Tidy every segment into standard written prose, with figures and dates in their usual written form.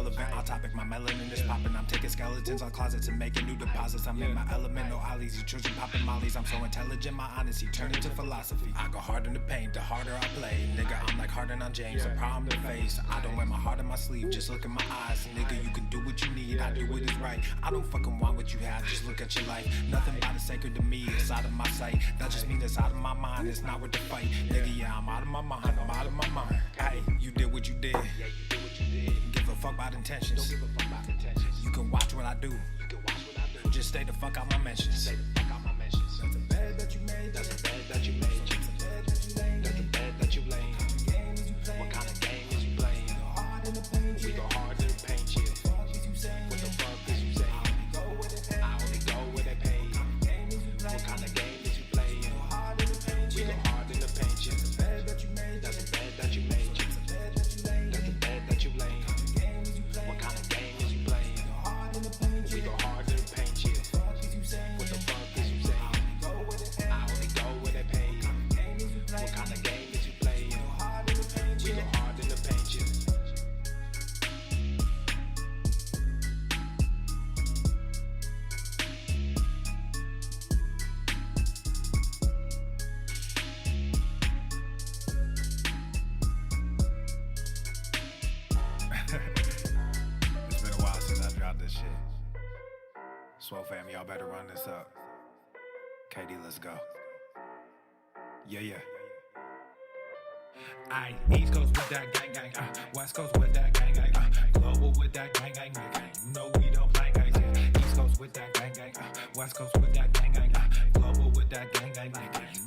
relevant. On topic, my melanin is popping. I'm taking skeletons on closets and making new deposits. I'm in my element, no ollies. You children popping mollies. I'm so intelligent, my honesty turned into philosophy. I go hard in the paint, the harder I play. Nigga, I'm like Harden on James, a problem to face. I don't wear my heart in my sleeve, just look in my eyes. Nigga, you can do what you need, I do what is right. I don't fucking want what you have, just look at your life. Nothing but is sacred to me, it's out of my sight. That just means it's out of my mind, it's not worth the fight. Nigga, yeah, I'm out of my mind, I'm out of my mind. Hey, you did what you did. Give a fuck about intentions. You can watch what I do. Just stay the fuck out my mentions. That's a bed that you made, that's a bed that you made. That's a bed that you laid, that's a bed that you laid. What kind of game is you playing? We go hard in the paint, yeah. What the fuck is you saying? I only go where they pay. What kind of game is you playing? We go hard in the paint, yeah. That's a bed that you made, that's a bed that you made. That's a bed that you laid. What kind of game is you playing? We go hard in the paint, yeah. What the fuck is you saying? I only go where they pay. What kind of game is you playing? We go hard in the paint, yeah. It's been a while since I dropped this shit. Swole fam, y'all better run this up. KD, let's go. Yeah. Aye, East Coast with that gang gang, West Coast with that gang gang, global with that gang gang, you know we don't play gang, East Coast with that gang gang, West Coast with that gang gang, global with that gang gang, you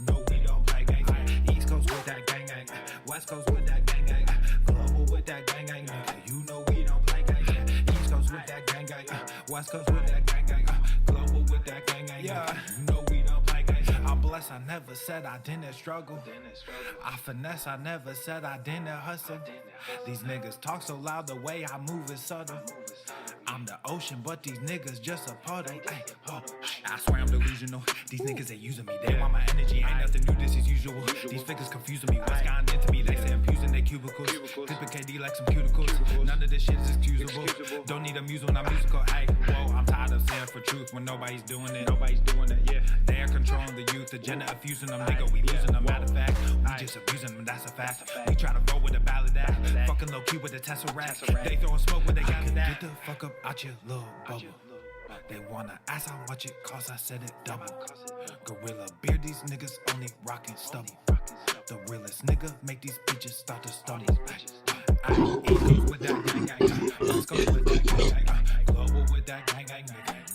know we don't play gang, East Coast with that gang gang, West Coast with that gang gang, global with that gang gang, you know we don't play gang, East Coast with that gang gang, West Coast with that gang gang, global with that gang gang, you know we don't play gang. I'm blessed, I never said I didn't struggle. I finesse, I never said I didn't hustle. These niggas talk so loud, the way I move is subtle. I'm the ocean, but these niggas just a puddle. Ay, oh, I swear I'm delusional. These niggas ain't using me. They want my energy, ain't nothing new, this is usual. These figures confusing me. What's gotten into me? They say I'm using their cubicles. Clipping KD like some cuticles. None of this shit is excusable. Don't need a muse when I'm musical. Ay, whoa, I'm tired of saying for truth when nobody's doing it. Yeah. They're controlling the youth, agenda of fusing them, nigga. We losing them. Matter of fact, we just abusing them. That's a fact. We try to roll with a ballad act. Fucking low key with the Tesseract. They throwing smoke when they got it. Get the fuck up out your little bubble. They wanna ask how much it costs, I said it double. Gorilla beard, these niggas only rockin' stubble. The realest nigga make these bitches start to stumble. I East Coast with that gang gang, West Coast with that gang gang, global with that gang gang,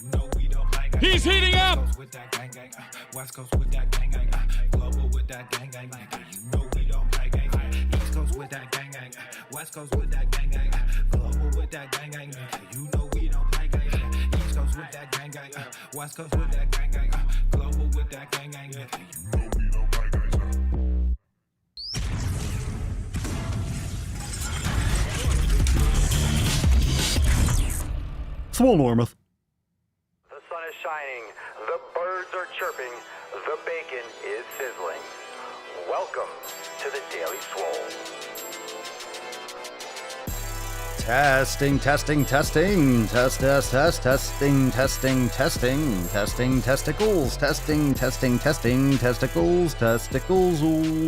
you know we don't play gang. He's heating up. East Coast with that gang gang, West Coast with that gang gang, global with that gang gang, you know we don't play gang. East Coast with that gang gang, West Coast with that gang gang, global with that gang gang, you know we don't play gang. East Coast with that gang gang, West Coast with that gang gang, global with that gang gang, you know we don't play gang. Swolenormous. The sun is shining, the birds are chirping, the bacon is sizzling. Welcome to the Daily Swole. Testing, testing, testing, testing, testicles, testicles.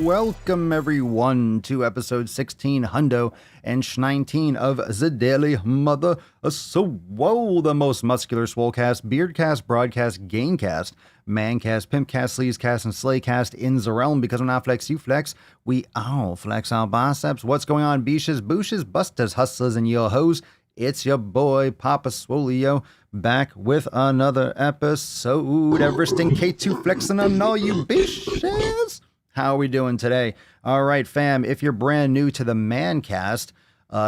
Welcome everyone to episode 16 hundo and 19 of the Daily Mother Swole, the most muscular swolecast, beardcast, broadcast, gamecast, mancast, pimpcast, sleazecast, and slaycast in the realm. Because when I flex, you flex, we all flex our biceps. What's going on, beaches, booshes, busters, hustlers, and your hoes? It's your boy, Papa Swolio, back with another episode. Everesting K2 flexing on all you bitches. How are we doing today? All right, fam, if you're brand new to the Mancast,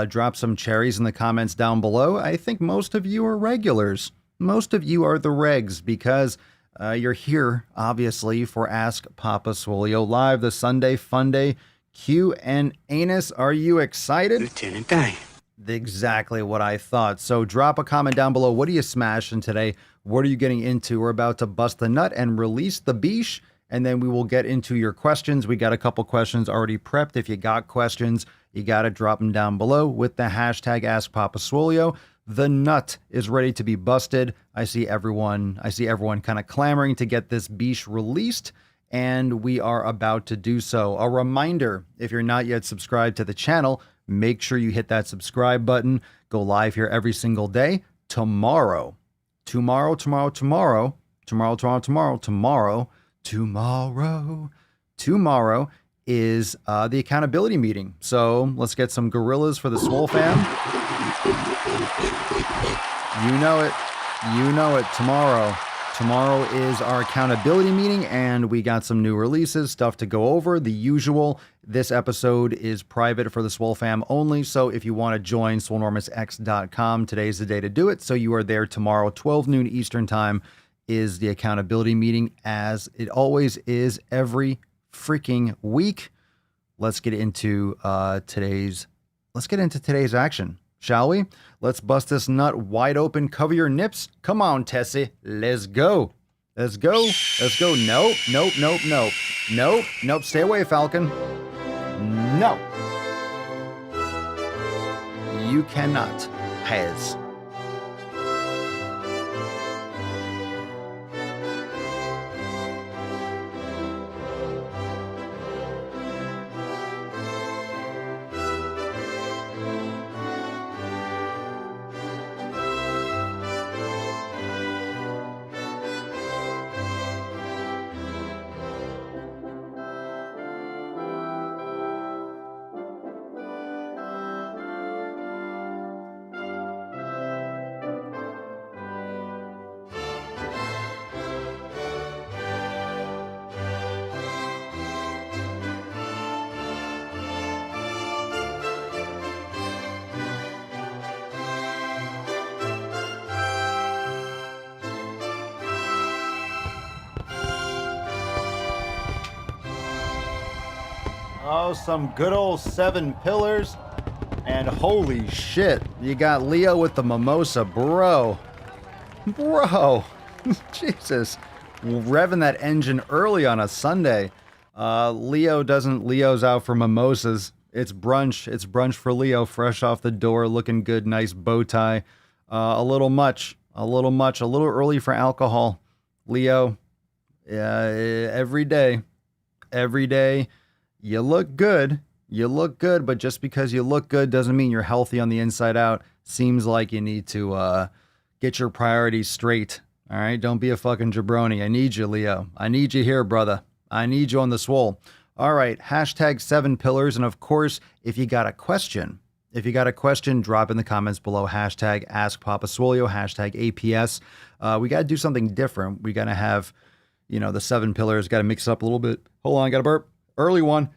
drop some cherries in the comments down below. I think most of you are regulars. Most of you are the regs because you're here, obviously, for Ask Papa Swolio Live, the Sunday Funday Q&Anus. Are you excited? Lieutenant Dan. Exactly what I thought. So drop a comment down below. What are you smashing today? What are you getting into? We're about to bust the nut and release the beesh. and then we will get into your questions. We got a couple questions already prepped. If you got questions, you got to drop them down below with the hashtag #AskPapaSwolio. The nut is ready to be busted. I see everyone kind of clamoring to get this beesh released, and we are about to do so. A reminder, if you're not yet subscribed to the channel, make sure you hit that subscribe button. Go live here every single day. Tomorrow is the accountability meeting. So let's get some gorillas for the Swole fam. You know it. Tomorrow is our accountability meeting, and we got some new releases, stuff to go over. The usual. This episode is private for the Swole fam only, so if you want to join Swolenormousx.com, today's the day to do it. So you are there tomorrow, 12 noon Eastern time is the accountability meeting, as it always is every freaking week. Let's get into today's action, shall we? Let's bust this nut wide open. Cover your nips. Come on, Tessie. Let's go. Nope. Stay away, Falcon. No. You cannot pass. Oh, some good old 7 pillars. And holy shit, you got Leo with the mimosa, bro. Jesus. Revving that engine early on a Sunday. Leo's out for mimosas. It's brunch for Leo, fresh off the door, looking good, nice bow tie. A little early for alcohol. Leo, every day, you look good, but just because you look good doesn't mean you're healthy on the inside out. Seems like you need to get your priorities straight, all right? Don't be a fucking jabroni. I need you, Leo. I need you here, brother. I need you on the swole. All right, hashtag 7 pillars, and of course, if you got a question, drop in the comments below, hashtag AskPapaSwolio, hashtag APS. We got to do something different. We got to have, the 7 pillars, got to mix it up a little bit. Hold on, I got to burp. Early one.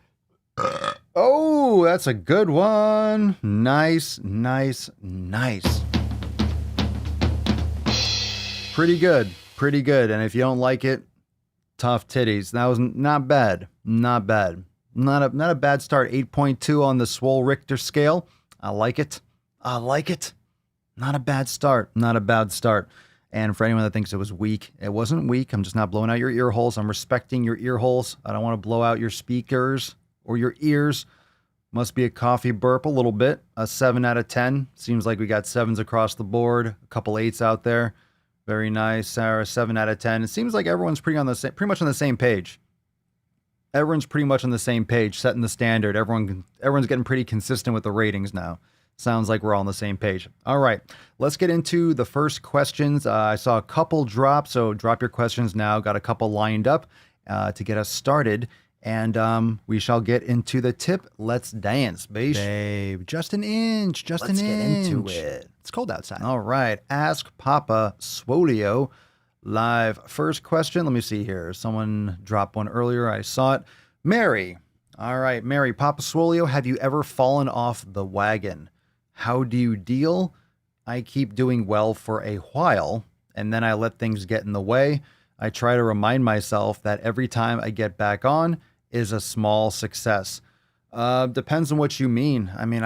Oh, that's a good one. Nice. Pretty good. And if you don't like it, tough titties. That was not bad. Not a bad start. 8.2 on the Swole Richter scale. I like it. Not a bad start. And for anyone that thinks it was weak, it wasn't weak. I'm just not blowing out your ear holes. I'm respecting your ear holes. I don't want to blow out your speakers or your ears. Must be a coffee burp a little bit. A 7 out of 10. Seems like we got 7s across the board. A couple 8s out there. Very nice, Sarah. 7 out of 10. It seems like everyone's pretty much on the same page. Setting the standard. Everyone's getting pretty consistent with the ratings now. Sounds like we're all on the same page. All right, let's get into the first questions. I saw a couple drop, so drop your questions now. Got a couple lined up to get us started, and we shall get into the tip. Let's dance, babe. Just an inch. Let's get into it. It's cold outside. All right, Ask Papa Swolio live. First question. Let me see here. Someone dropped one earlier. I saw it. Mary. All right, Mary. Papa Swolio, have you ever fallen off the wagon? How do you deal? I keep doing well for a while, and then I let things get in the way. I try to remind myself that every time I get back on is a small success. Depends on what you mean. I mean,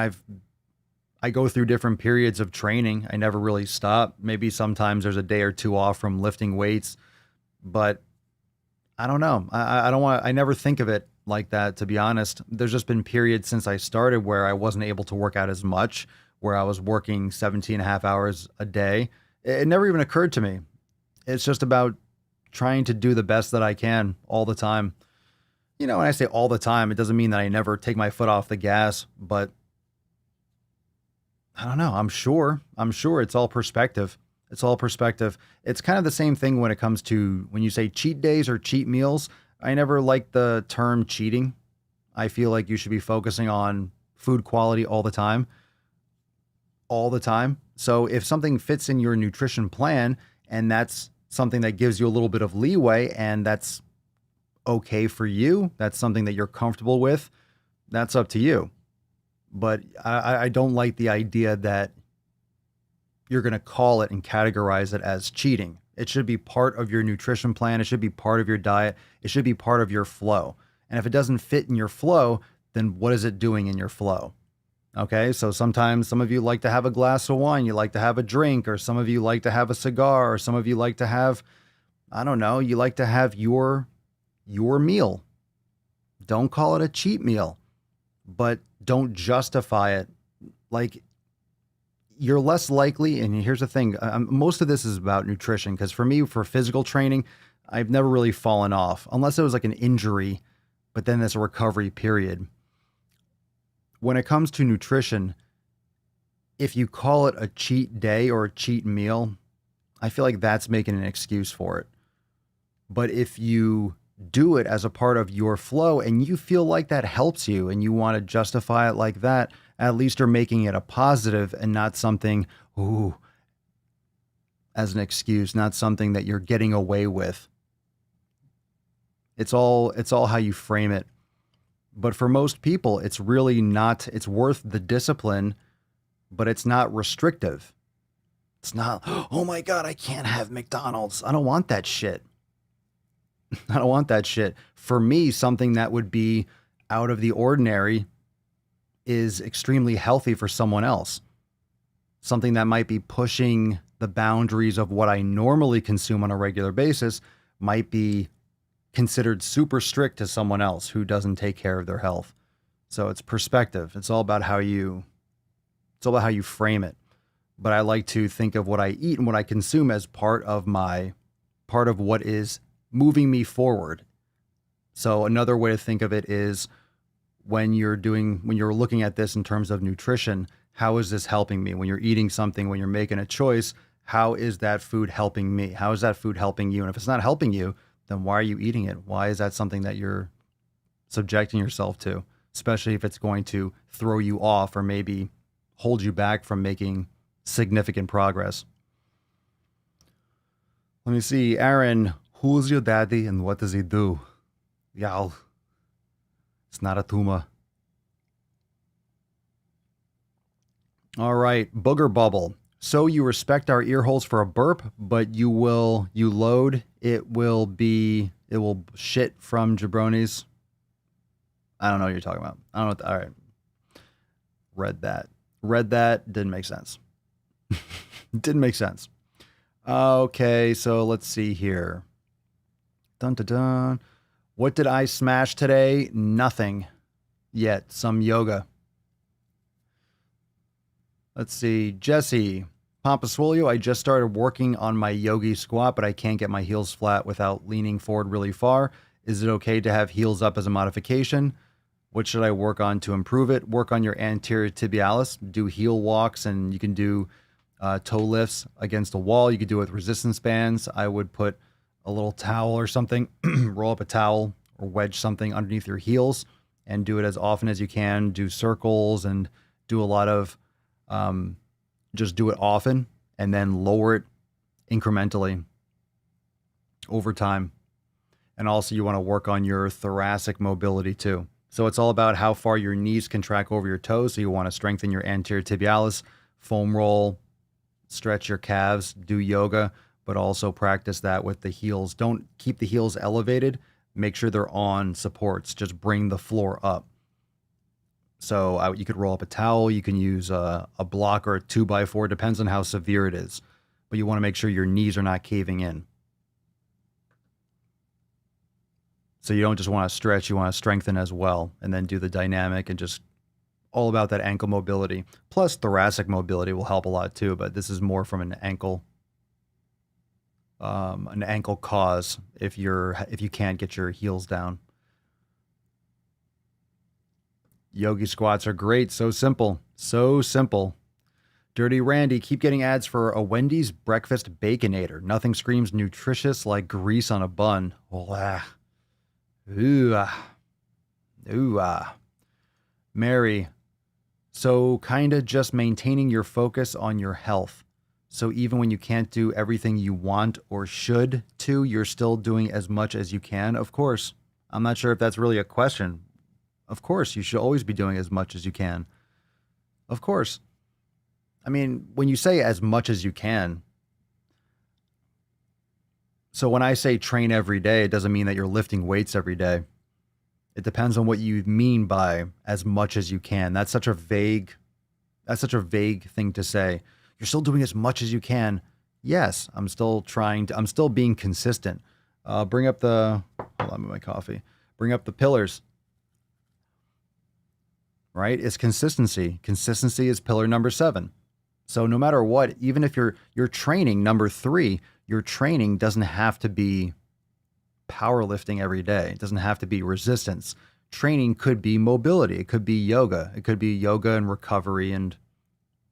I go through different periods of training. I never really stop. Maybe sometimes there's a day or two off from lifting weights, but I don't know. I don't want, I never think of it like that, to be honest. There's just been periods since I started where I wasn't able to work out as much, where I was working 17 and a half hours a day. It never even occurred to me. It's just about trying to do the best that I can all the time. You know, when I say all the time, it doesn't mean that I never take my foot off the gas, but I don't know. I'm sure it's all perspective. It's all perspective. It's kind of the same thing when it comes to when you say cheat days or cheat meals. I never like the term cheating. I feel like you should be focusing on food quality all the time. All the time. So if something fits in your nutrition plan and that's something that gives you a little bit of leeway and that's okay for you, that's something that you're comfortable with, that's up to you. But I don't like the idea that you're going to call it and categorize it as cheating. It should be part of your nutrition plan. It should be part of your diet. It should be part of your flow. And if it doesn't fit in your flow, then what is it doing in your flow? Okay, so sometimes some of you like to have a glass of wine, you like to have a drink, or some of you like to have a cigar, or some of you like to have, I don't know, you like to have your meal. Don't call it a cheat meal, but don't justify it. Like, you're less likely, and here's the thing, most of this is about nutrition, because for me, for physical training, I've never really fallen off, unless it was like an injury, but then there's a recovery period. When it comes to nutrition, if you call it a cheat day or a cheat meal, I feel like that's making an excuse for it. But if you do it as a part of your flow and you feel like that helps you and you want to justify it like that, at least you're making it a positive and not something, as an excuse, not something that you're getting away with. It's all how you frame it. But for most people, it's really not, it's worth the discipline, but it's not restrictive. It's not, oh my God, I can't have McDonald's. I don't want that shit. I don't want that shit. For me, something that would be out of the ordinary is extremely healthy for someone else. Something that might be pushing the boundaries of what I normally consume on a regular basis might be considered super strict to someone else who doesn't take care of their health. So it's perspective. It's all about how you frame it. But I like to think of what I eat and what I consume as part of what is moving me forward. So another way to think of it is when you're looking at this in terms of nutrition, how is this helping me? When you're eating something, when you're making a choice, how is that food helping me? How is that food helping you? And if it's not helping you, then why are you eating it? Why is that something that you're subjecting yourself to? Especially if it's going to throw you off or maybe hold you back from making significant progress. Let me see. Aaron, who's your daddy and what does he do? Y'all, it's not a tumor. All right. Booger Bubble. So you respect our ear holes for a burp, but you load, it will shit from jabronis. I don't know what you're talking about. I don't know. All right. Read that. Didn't make sense. Didn't make sense. Okay. So let's see here. Dun, dun, dun. What did I smash today? Nothing yet. Some yoga. Let's see. Jesse, Pampa Swolio, I just started working on my yogi squat, but I can't get my heels flat without leaning forward really far. Is it okay to have heels up as a modification? What should I work on to improve it? Work on your anterior tibialis. Do heel walks, and you can do toe lifts against a wall. You could do it with resistance bands. I would put a little towel or something, roll up a towel or wedge something underneath your heels and do it as often as you can. Do circles and do a lot of just do it often and then lower it incrementally over time. And also you want to work on your thoracic mobility too. So it's all about how far your knees can track over your toes. So you want to strengthen your anterior tibialis, foam roll, stretch your calves, do yoga, but also practice that with the heels. Don't keep the heels elevated. Make sure they're on supports. Just bring the floor up. So you could roll up a towel. You can use a block or a 2x4. Depends on how severe it is. But you want to make sure your knees are not caving in. So you don't just want to stretch, you want to strengthen as well, and then do the dynamic and just all about that ankle mobility. Plus thoracic mobility will help a lot too, but this is more from an ankle cause if you can't get your heels down. Yogi squats are great. So simple. So simple. Dirty Randy, keep getting ads for a Wendy's breakfast baconator. Nothing screams nutritious like grease on a bun. Oh, ah. Ooh, ah. Ooh, ah. Mary, so kind of just maintaining your focus on your health. So even when you can't do everything you want or should to, you're still doing as much as you can. Of course. I'm not sure if that's really a question. Of course, you should always be doing as much as you can. Of course. I mean, when you say as much as you can, so when I say train every day, it doesn't mean that you're lifting weights every day. It depends on what you mean by as much as you can. That's such a vague thing to say. You're still doing as much as you can. Yes, I'm still being consistent. Hold on with my coffee. Bring up the pillars. Right? It's consistency. Consistency is pillar number 7. So no matter what, even if you're training number 3, your training doesn't have to be powerlifting every day. It doesn't have to be resistance. Training could be mobility. It could be yoga. It could be yoga and recovery and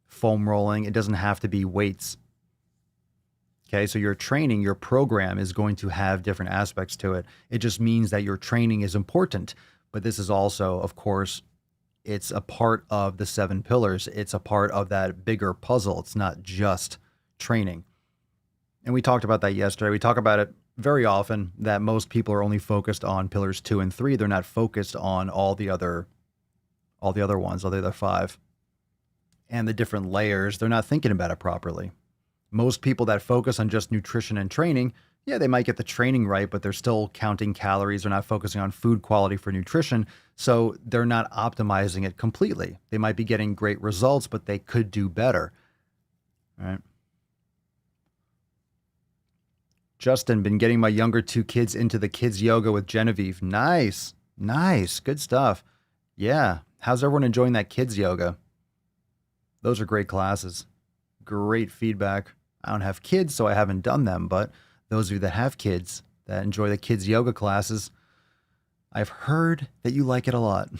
foam rolling. It doesn't have to be weights. Okay, so your training, your program is going to have different aspects to it. It just means that your training is important. But this is also, of course, it's a part of the 7 pillars. It's a part of that bigger puzzle. It's not just training. And we talked about that yesterday. We talk about it very often that most people are only focused on pillars 2 and 3. They're not focused on all the other ones, all the other 5. And the different layers, they're not thinking about it properly. Most people that focus on just nutrition and training, yeah, they might get the training right, but they're still counting calories. They're not focusing on food quality for nutrition. So they're not optimizing it completely. They might be getting great results, but they could do better. All right. Justin, been getting my younger 2 kids into the kids yoga with Genevieve. Nice. Nice. Good stuff. Yeah. How's everyone enjoying that kids yoga? Those are great classes. Great feedback. I don't have kids, so I haven't done them, but those of you that have kids that enjoy the kids yoga classes, I've heard that you like it a lot.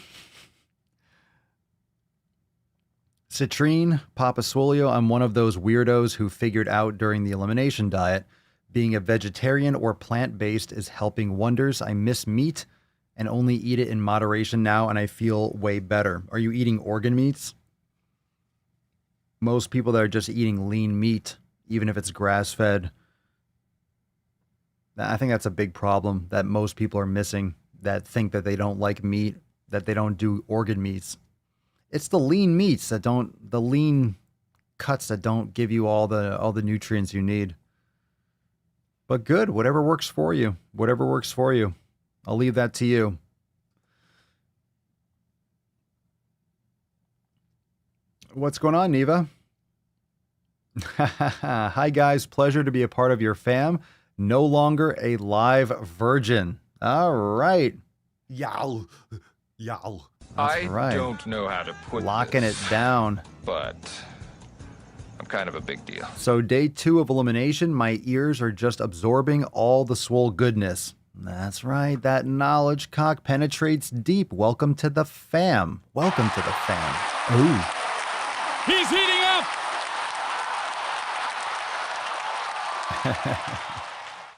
Citrine, Papa Swolio, I'm one of those weirdos who figured out during the elimination diet, being a vegetarian or plant-based is helping wonders. I miss meat and only eat it in moderation now, and I feel way better. Are you eating organ meats? Most people that are just eating lean meat, even if it's grass-fed, I think that's a big problem that most people are missing, that think that they don't like meat, that they don't do organ meats. It's the lean meats the lean cuts that don't give you all the nutrients you need. But good, whatever works for you. Whatever works for you. I'll leave that to you. What's going on, Neva? Hi, guys. Pleasure to be a part of your fam. No longer a live virgin. All right. Yow. Yow. That's right. Don't know how to put Locking this, it down. but I'm kind of a big deal. So day 2 of elimination, my ears are just absorbing all the swole goodness. That's right. That knowledge cock penetrates deep. Welcome to the fam. Welcome to the fam. Ooh. He's heating up.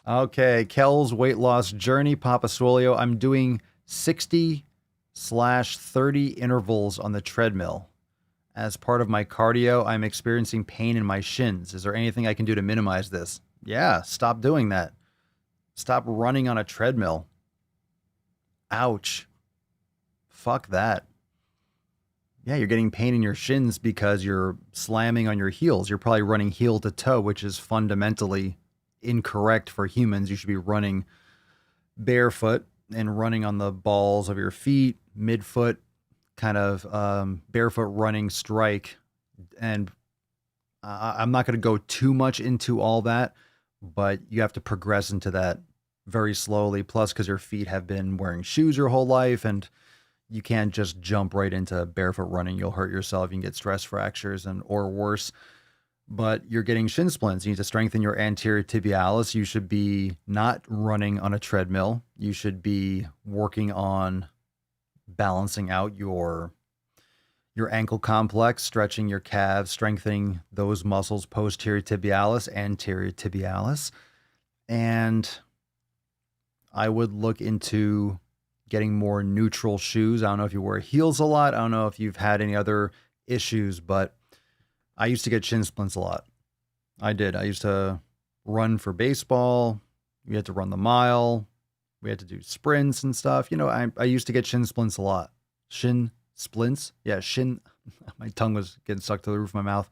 Okay, Kel's weight loss journey, Papa Swolio. I'm doing 60/30 intervals on the treadmill. As part of my cardio, I'm experiencing pain in my shins. Is there anything I can do to minimize this? Yeah, stop doing that. Stop running on a treadmill. Ouch. Fuck that. Yeah, you're getting pain in your shins because you're slamming on your heels. You're probably running heel to toe, which is fundamentally incorrect for humans. You should be running barefoot and running on the balls of your feet, midfoot, kind of barefoot running strike. And I'm not going to go too much into all that, but you have to progress into that very slowly. Plus, because your feet have been wearing shoes your whole life, and you can't just jump right into barefoot running. You'll hurt yourself. You can get stress fractures or worse. But you're getting shin splints. You need to strengthen your anterior tibialis. You should be not running on a treadmill. You should be working on balancing out your ankle complex, stretching your calves, strengthening those muscles, posterior tibialis, anterior tibialis. And I would look into getting more neutral shoes. I don't know if you wear heels a lot. I don't know if you've had any other issues, but I used to get shin splints a lot. I did. I used to run for baseball. We had to run the mile. We had to do sprints and stuff. You know, I used to get shin splints a lot. Shin splints? Yeah, shin. My tongue was getting stuck to the roof of my mouth.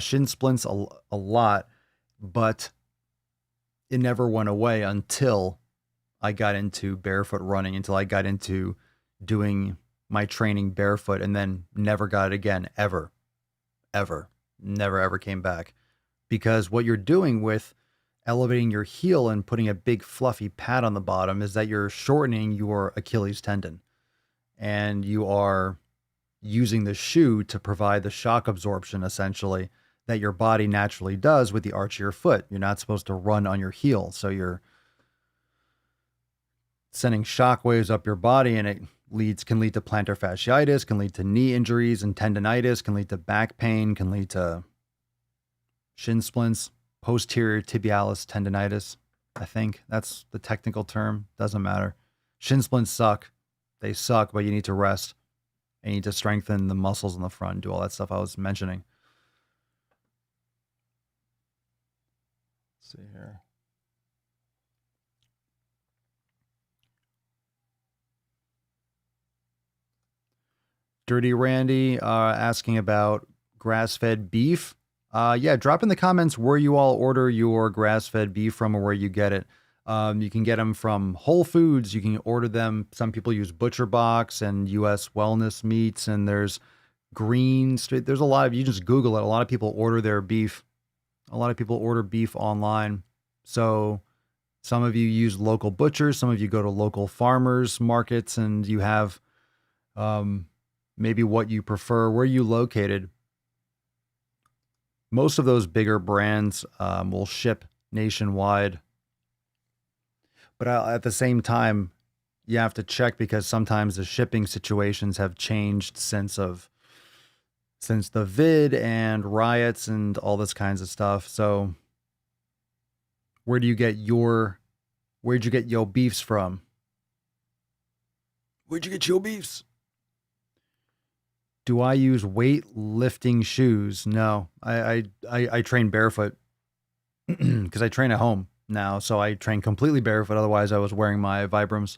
Shin splints a lot, but it never went away until I got into barefoot running, until I got into doing my training barefoot, and then never got it again, ever. Never, ever came back. Because what you're doing with elevating your heel and putting a big fluffy pad on the bottom is that you're shortening your Achilles tendon. And you are using the shoe to provide the shock absorption, essentially, that your body naturally does with the arch of your foot. You're not supposed to run on your heel. So you're sending shock waves up your body, and it can lead to plantar fasciitis, can lead to knee injuries and tendonitis, can lead to back pain, can lead to shin splints, posterior tibialis tendonitis. I think that's the technical term. Doesn't matter. Shin splints suck. They suck, but you need to rest. And you need to strengthen the muscles in the front, do all that stuff I was mentioning. Let's see here. Dirty Randy asking about grass-fed beef. Yeah, drop in the comments where you all order your grass-fed beef from or where you get it. You can get them from Whole Foods. You can order them. Some people use Butcher Box and U.S. Wellness Meats, and there's Green Street. There's a lot of, you just Google it. A lot of people order their beef. A lot of people order beef online. So some of you use local butchers. Some of you go to local farmers markets, and you have maybe what you prefer. Where are you located? Most of those bigger brands will ship nationwide. But at the same time, you have to check, because sometimes the shipping situations have changed since the vid and riots and all this kinds of stuff. So where'd you get your beefs from? Where'd you get your beefs? Do I use weightlifting shoes? No, I train barefoot because I train at home now. So I train completely barefoot. Otherwise I was wearing my Vibrams.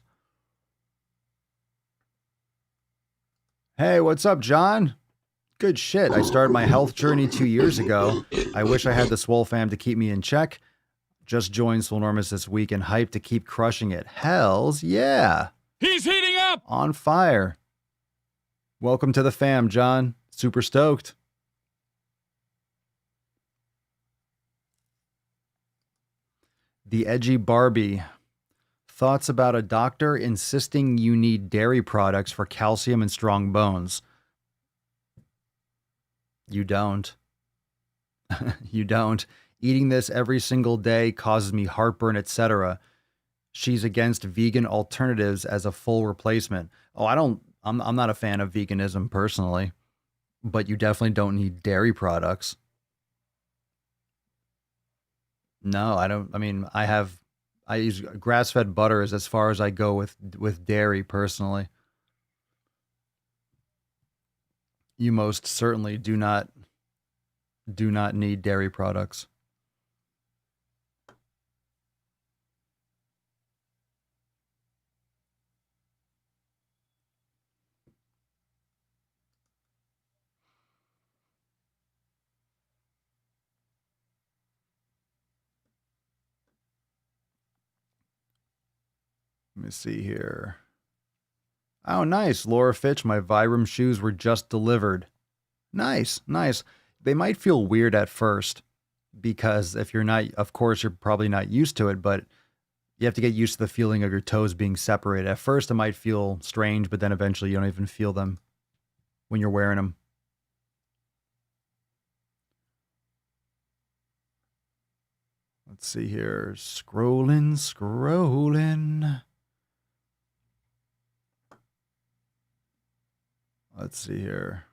Hey, what's up, John? Good shit. I started my health journey 2 years ago. I wish I had the Swole fam to keep me in check. Just joined Swolenormous this week and hyped to keep crushing it. Hells yeah. He's heating up! On fire. Welcome to the fam, John. Super stoked. The Edgy Barbie. Thoughts about a doctor insisting you need dairy products for calcium and strong bones. You don't. You don't. Eating this every single day causes me heartburn, etc. She's against vegan alternatives as a full replacement. Oh, I'm not a fan of veganism personally, but you definitely don't need dairy products. No, I don't. I mean, I use grass-fed butter as far as I go with dairy personally. You most certainly do not need dairy products. Let me see here. Oh, nice. Laura Fitch, my Vibram shoes were just delivered. Nice, nice. They might feel weird at first because if you're not, of course, you're probably not used to it, but You have to get used to the feeling of your toes being separated. At first, it might feel strange, but then eventually you don't even feel them when you're wearing them. Let's see here. Scrolling. Let's see here.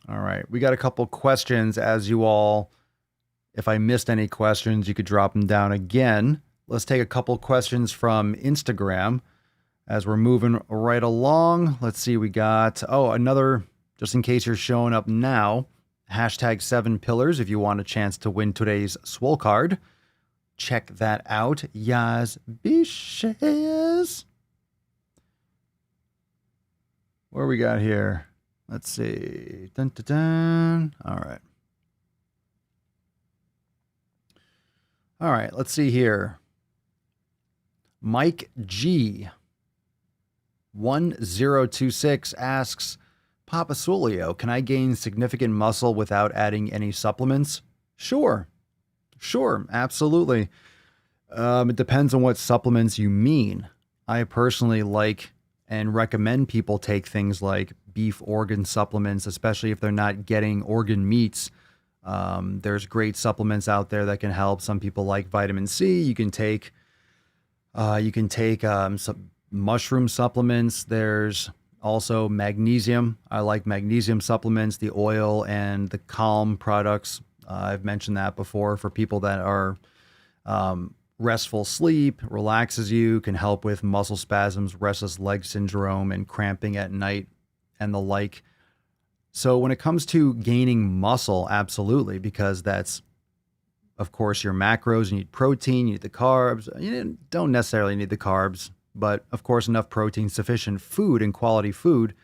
All right. We got a couple questions as you all. If I missed any questions, you could drop them down again. Let's take a couple questions from Instagram as we're moving right along. Let's see. We got, another, just in case you're showing up now, hashtag 7 pillars if you want a chance to win today's Swole card. Check that out. Yas bitches. What we got here? Let's see. Dun, dun, dun. All right. All right. Let's see here. Mike G 1026 asks, Papa Swolio, can I gain significant muscle without adding any supplements? Sure, absolutely. It depends on what supplements you mean. I personally like and recommend people take things like beef organ supplements, especially if they're not getting organ meats. There's great supplements out there that can help. Some people like vitamin C. You can take some mushroom supplements. There's also magnesium. I like magnesium supplements, the oil and the Calm products. I've mentioned that before for people that are restful sleep, relaxes you, can help with muscle spasms, restless leg syndrome, and cramping at night and the like. So when it comes to gaining muscle, absolutely, because that's, of course, your macros. You need protein, you need the carbs. You don't necessarily need the carbs, but of course, enough protein, sufficient food and quality food.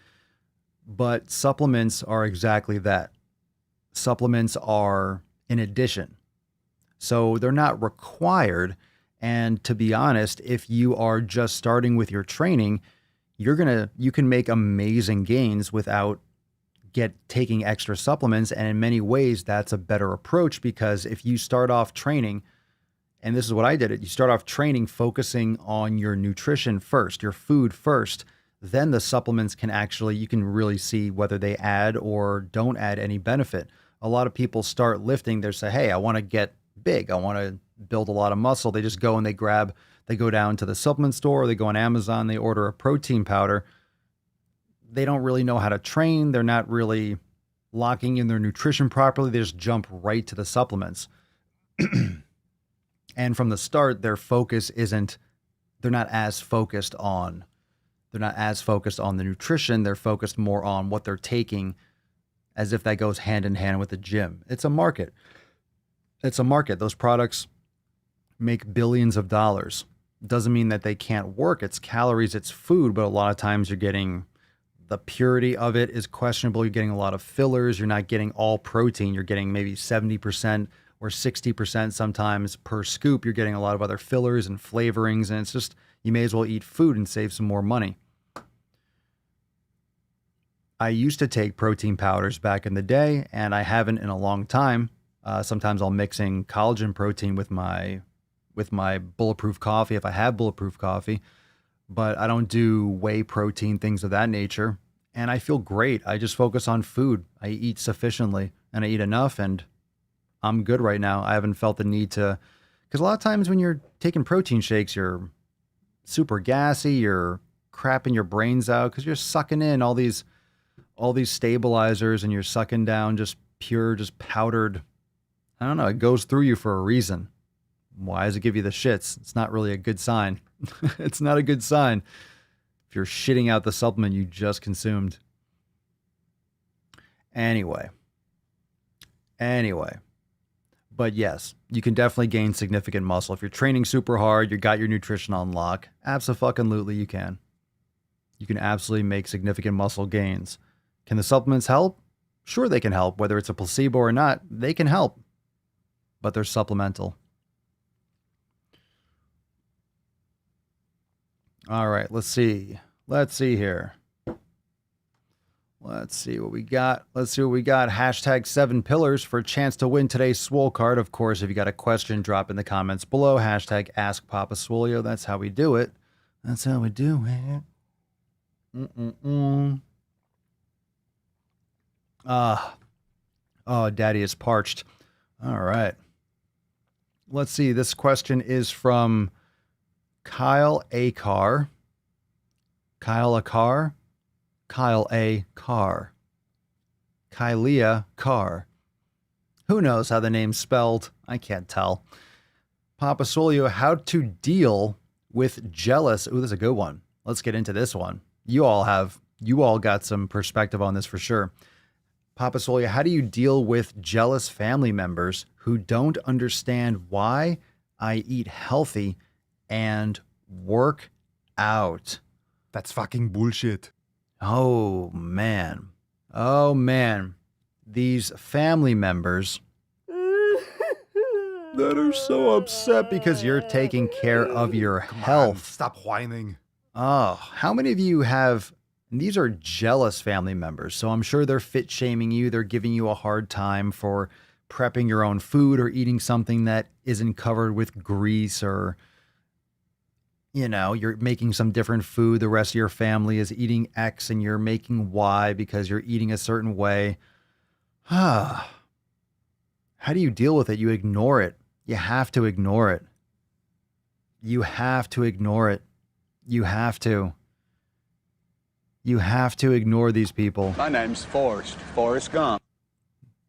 But supplements are exactly that. Supplements are in addition. So they're not required. And to be honest, if you are just starting with your training, you can make amazing gains without taking extra supplements. And in many ways, that's a better approach, because if you start off training, and this is what I did, you start off training focusing on your nutrition first, your food first, then the supplements you can really see whether they add or don't add any benefit. A lot of people start lifting, they say, hey, I want to get big, I want to build a lot of muscle. They just go and they go down to the supplement store, they go on Amazon, they order a protein powder. They don't really know how to train. They're not really locking in their nutrition properly. They just jump right to the supplements. And from the start, they're not as focused on the nutrition. They're focused more on what they're taking, as if that goes hand in hand with the gym. It's a market. Those products make billions of dollars. Doesn't mean that they can't work. It's calories, it's food, but a lot of times the purity of it is questionable. You're getting a lot of fillers. You're not getting all protein. You're getting maybe 70% or 60% sometimes per scoop. You're getting a lot of other fillers and flavorings, and it's just, you may as well eat food and save some more money. I used to take protein powders back in the day, and I haven't in a long time. Sometimes I'll mixing collagen protein with my bulletproof coffee if I have bulletproof coffee. But I don't do whey protein, things of that nature. And I feel great. I just focus on food. I eat sufficiently and I eat enough, and I'm good right now. I haven't felt the need to, because a lot of times when you're taking protein shakes, you're super gassy, you're crapping your brains out because you're sucking in all these stabilizers, and you're sucking down just powdered. I don't know. It goes through you for a reason. Why does it give you the shits? It's not really a good sign. It's not a good sign if you're shitting out the supplement you just consumed. Anyway. But yes, you can definitely gain significant muscle. If you're training super hard, you got your nutrition on lock, abso-fucking-lutely you can. You can absolutely make significant muscle gains. Can the supplements help? Sure, they can help. Whether it's a placebo or not, they can help. But they're supplemental. All right, let's see here. Let's see what we got. Hashtag 7 pillars for a chance to win today's Swole card. Of course, if you got a question, drop in the comments below. Hashtag Ask Papa Swolio. That's how we do it. That's how we do it. Oh, daddy is parched. All right. Let's see. This question is from Kyle Akar. Kyle Akar. Kyle A. Carr. Kylea Carr. Who knows how the name's spelled? I can't tell. Papa Swolio, how to deal with jealous. Ooh, this is a good one. Let's get into this one. You all got some perspective on this for sure. Papa Swolio, how do you deal with jealous family members who don't understand why I eat healthy and work out? That's fucking bullshit. Oh, man. Oh, man. These family members that are so upset because you're taking care of your health. Stop whining. Oh, how many of you have, and these are jealous family members, so I'm sure they're fit shaming you. They're giving you a hard time for prepping your own food or eating something that isn't covered with grease, or you're making some different food. The rest of your family is eating X and you're making Y because you're eating a certain way. How do you deal with it? You ignore it. You have to ignore it. You have to ignore it. You have to. You have to ignore these people. My name's Forrest Gump.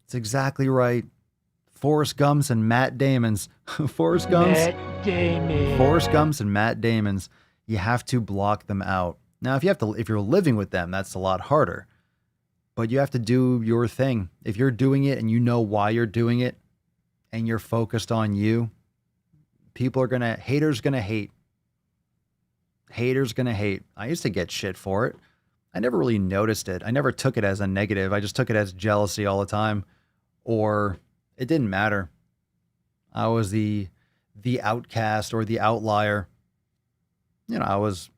That's exactly right. Forrest Gumps and Matt Damon's. Forrest Gumps and Matt Damon's. You have to block them out. Now, if you're living with them, that's a lot harder. But you have to do your thing. If you're doing it and you know why you're doing it and you're focused on you, haters gonna hate. Haters gonna hate. I used to get shit for it. I never really noticed it. I never took it as a negative. I just took it as jealousy all the time. Or it didn't matter. I was the outcast or the outlier. I was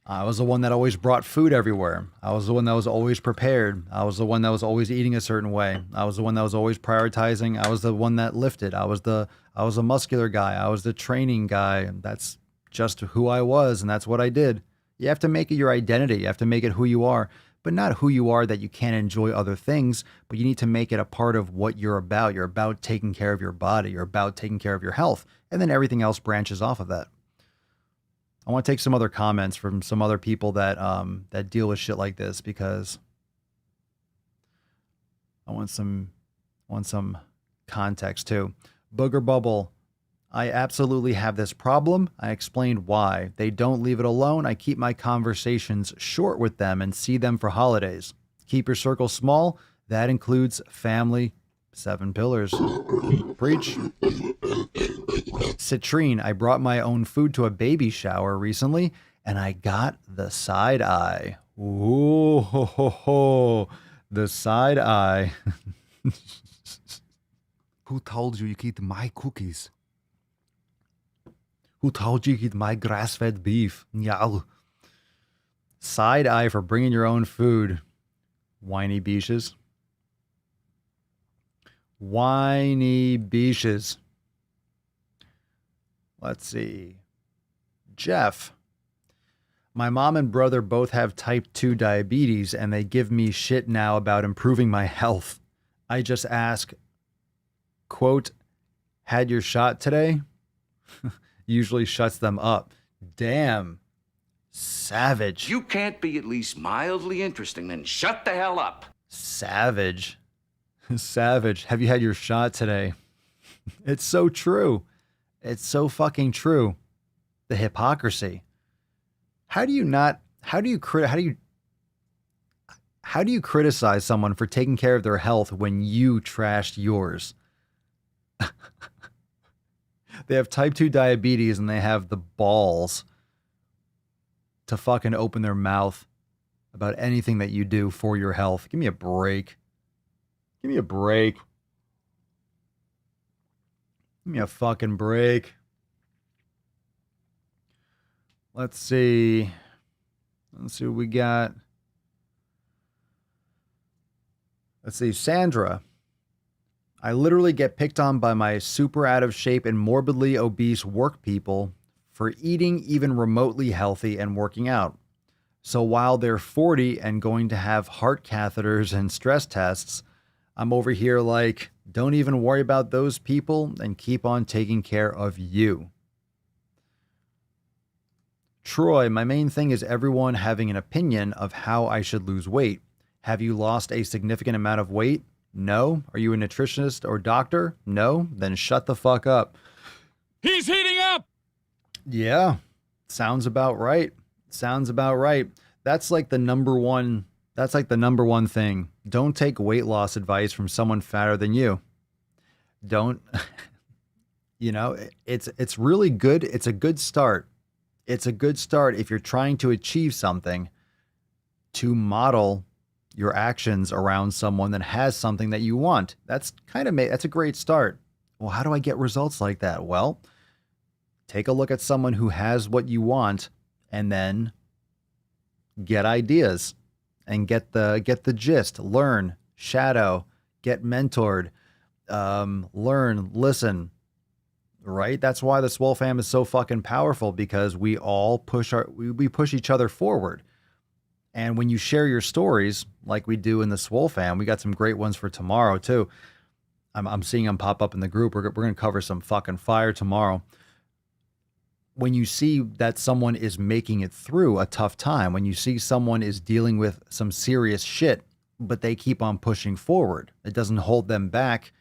the one that always brought food everywhere. I was the one that was always prepared. I was the one that was always eating a certain way. I was the one that was always prioritizing. I was the one that lifted. I was a muscular guy. I was the training guy. That's just who I was, and that's what I did. You have to make it your identity. You have to make it who you are, but not who you are that you can't enjoy other things, but you need to make it a part of what you're about. You're about taking care of your body. You're about taking care of your health, and then everything else branches off of that. I want to take some other comments from some other people that deal with shit like this, because I want some context too. Booger Bubble, I absolutely have this problem. I explained why. They don't leave it alone. I keep my conversations short with them and see them for holidays. Keep your circle small. That includes family. 7 pillars. Preach. Citrine, I brought my own food to a baby shower recently, and I got the side eye. Ooh, ho, ho, ho. The side eye. Who told you could eat my cookies? Who told you eat my grass-fed beef? Yeah. Side eye for bringing your own food. Whiny beaches. Whiny beaches. Let's see. Jeff. My mom and brother both have type 2 diabetes, and they give me shit now about improving my health. I just ask, quote, had your shot today? Usually shuts them up. Damn. Savage. You can't be at least mildly interesting, then shut the hell up. Savage. Savage. Have you had your shot today? It's so true. It's so fucking true. The hypocrisy. How do you criticize someone for taking care of their health when you trashed yours? They have type 2 diabetes and they have the balls to fucking open their mouth about anything that you do for your health. Give me a break. Give me a break. Give me a fucking break. Let's see. Let's see what we got. Let's see. Sandra. I literally get picked on by my super out of shape and morbidly obese work people for eating even remotely healthy and working out. So while they're 40 and going to have heart catheters and stress tests, I'm over here like, don't even worry about those people and keep on taking care of you. Troy, my main thing is everyone having an opinion of how I should lose weight. Have you lost a significant amount of weight? No. Are you a nutritionist or doctor? No. Then shut the fuck up. He's heating up! Yeah. Sounds about right. Sounds about right. That's like the number one thing. Don't take weight loss advice from someone fatter than you. Don't, it's really good. It's a good start. It's a good start if you're trying to achieve something to model your actions around someone that has something that you want. That's a great start. Well, how do I get results like that? Well, take a look at someone who has what you want and then get ideas and get the gist, learn, shadow, get mentored, learn, listen, right? That's why the Swole fam is so fucking powerful, because we all push each other forward. And when you share your stories like we do in the Swole fam, we got some great ones for tomorrow too. I'm seeing them pop up in the group. We're going to cover some fucking fire tomorrow. When you see that someone is making it through a tough time, when you see someone is dealing with some serious shit, but they keep on pushing forward, it doesn't hold them back,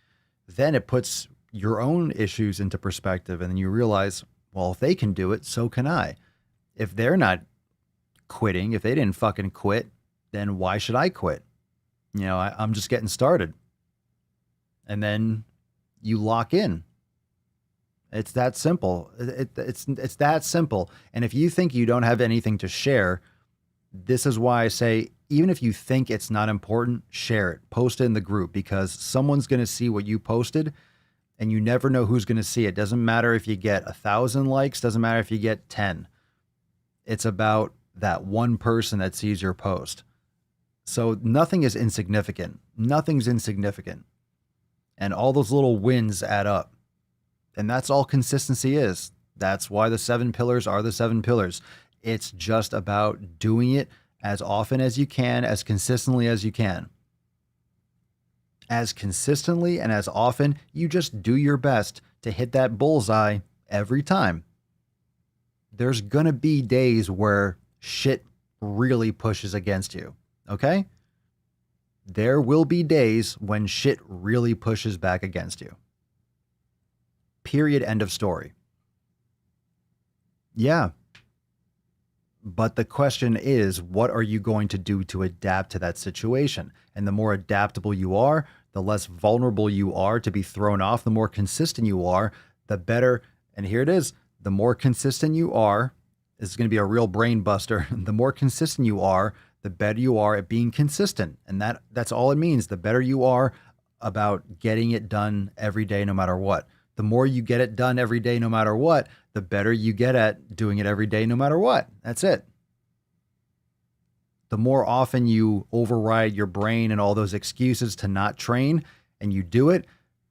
then it puts your own issues into perspective. And then you realize, well, if they can do it, so can I. If they're not quitting, if they didn't fucking quit, then why should I quit? I'm just getting started. And then you lock in. It's that simple. It's that simple. And if you think you don't have anything to share, this is why I say, even if you think it's not important, share it. Post it in the group, because someone's going to see what you posted, and you never know who's going to see it. Doesn't matter if you get 1,000 likes, doesn't matter if you get 10. It's about that one person that sees your post. So nothing is insignificant. Nothing's insignificant. And all those little wins add up. And that's all consistency is. That's why the 7 pillars are the 7 pillars. It's just about doing it as often as you can, as consistently as you can. As consistently and as often, you just do your best to hit that bullseye every time. There's going to be days where shit really pushes against you, okay? There will be days when shit really pushes back against you. Period. End of story. Yeah. But the question is, what are you going to do to adapt to that situation? And the more adaptable you are, the less vulnerable you are to be thrown off, the more consistent you are, the better. And here it is. The more consistent you are, this is going to be a real brain buster. The more consistent you are, the better you are at being consistent. And that's all it means. The better you are about getting it done every day, no matter what. The more you get it done every day, no matter what, the better you get at doing it every day, no matter what. That's it. The more often you override your brain and all those excuses to not train, and you do it,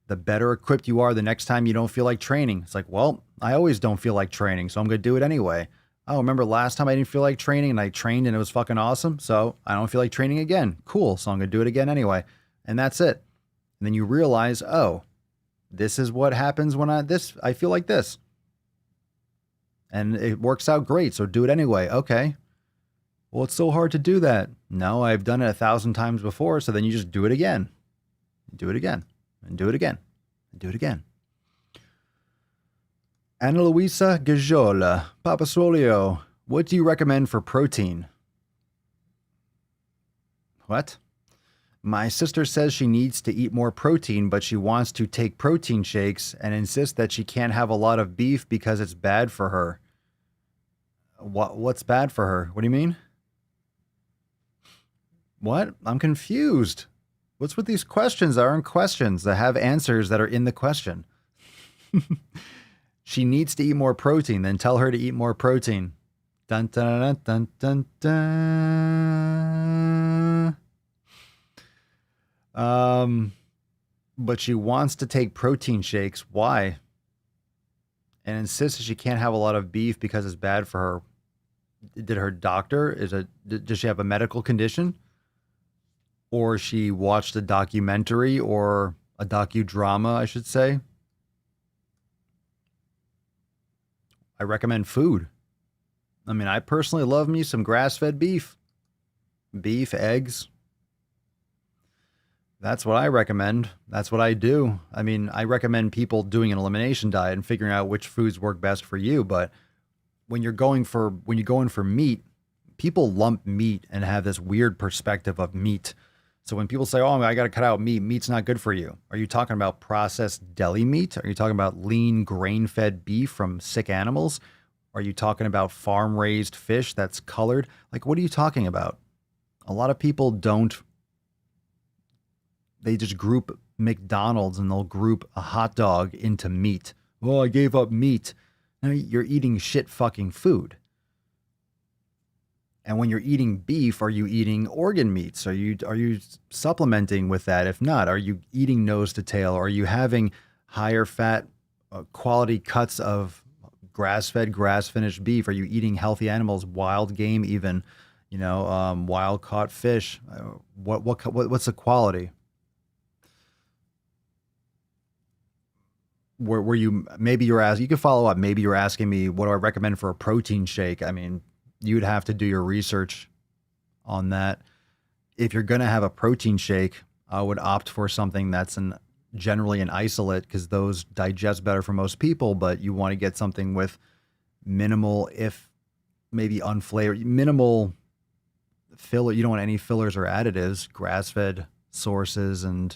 the better equipped you are the next time you don't feel like training. It's like, well, I always don't feel like training, so I'm going to do it anyway. Oh, remember last time I didn't feel like training and I trained and it was fucking awesome, so I don't feel like training again. Cool, so I'm going to do it again anyway. And that's it. And then you realize, oh, this is what happens when I feel like this. And it works out great, so do it anyway. Okay. Well, it's so hard to do that. No, I've done it 1,000 times before, so then you just do it again. Do it again. And do it again. And do it again. Ana Luisa Gajola. Papa Swolio, what do you recommend for protein? What? My sister says she needs to eat more protein, but she wants to take protein shakes and insists that she can't have a lot of beef because it's bad for her. What's bad for her? What do you mean? What? I'm confused. What's with these questions that aren't questions, that have answers that are in the question? She needs to eat more protein, then tell her to eat more protein. Dun, dun, dun, dun, dun, dun. But she wants to take protein shakes. Why? And insists that she can't have a lot of beef because it's bad for her. Did her doctor, does she have a medical condition? Or she watched a documentary or a docudrama, I should say. I recommend food. I mean, I personally love me some grass-fed beef. Beef, eggs. That's what I recommend. That's what I do. I mean, I recommend people doing an elimination diet and figuring out which foods work best for you. But when you're going for meat, people lump meat and have this weird perspective of meat. So when people say, "Oh, I got to cut out meat. Meat's not good for you." Are you talking about processed deli meat? Are you talking about lean grain-fed beef from sick animals? Are you talking about farm-raised fish that's colored? Like, what are you talking about? A lot of people don't. They just group McDonald's and they'll group a hot dog into meat. Well, I gave up meat. No, you're eating shit fucking food. And when you're eating beef, are you eating organ meats? Are you supplementing with that? If not, are you eating nose to tail? Are you having higher fat quality cuts of grass-fed, grass-finished beef? Are you eating healthy animals, wild game even, wild caught fish? What's the quality? Were you, maybe you're asking, you can follow up. Maybe you're asking me, what do I recommend for a protein shake? I mean, you'd have to do your research on that. If you're going to have a protein shake, I would opt for something that's generally an isolate, because those digest better for most people, but you want to get something with minimal, if maybe unflavored, minimal filler. You don't want any fillers or additives, grass-fed sources and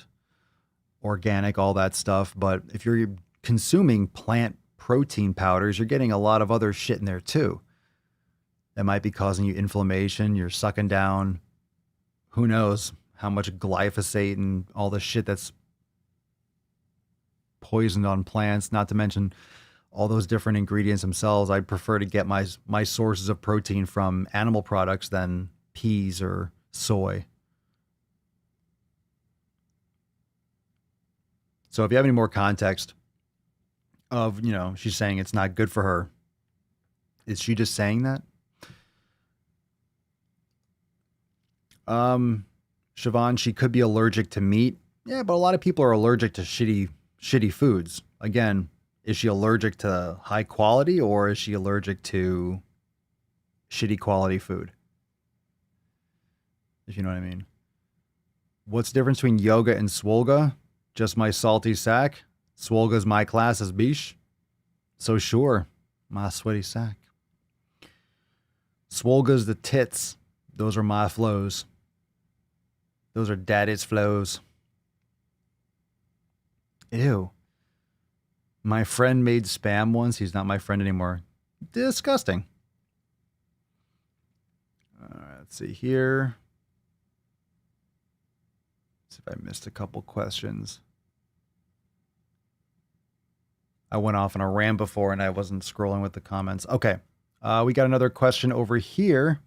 organic, all that stuff. But if you're consuming plant protein powders, you're getting a lot of other shit in there too. That might be causing you inflammation. You're sucking down, who knows how much glyphosate and all the shit that's poisoned on plants, not to mention all those different ingredients themselves. I'd prefer to get my sources of protein from animal products than peas or soy. So if you have any more context of, she's saying it's not good for her, is she just saying that? Siobhan, she could be allergic to meat. Yeah, but a lot of people are allergic to shitty foods. Again, is she allergic to high quality, or is she allergic to shitty quality food? If you know what I mean. What's the difference between yoga and swolga? Just my salty sack. Swolga's my class as bish. So sure, my sweaty sack. Swolga's the tits. Those are my flows. Those are daddy's flows. Ew. My friend made spam once. He's not my friend anymore. Disgusting. All right, let's see here. Let's see if I missed a couple questions. I went off on a rant before and I wasn't scrolling with the comments. Okay. We got another question over here.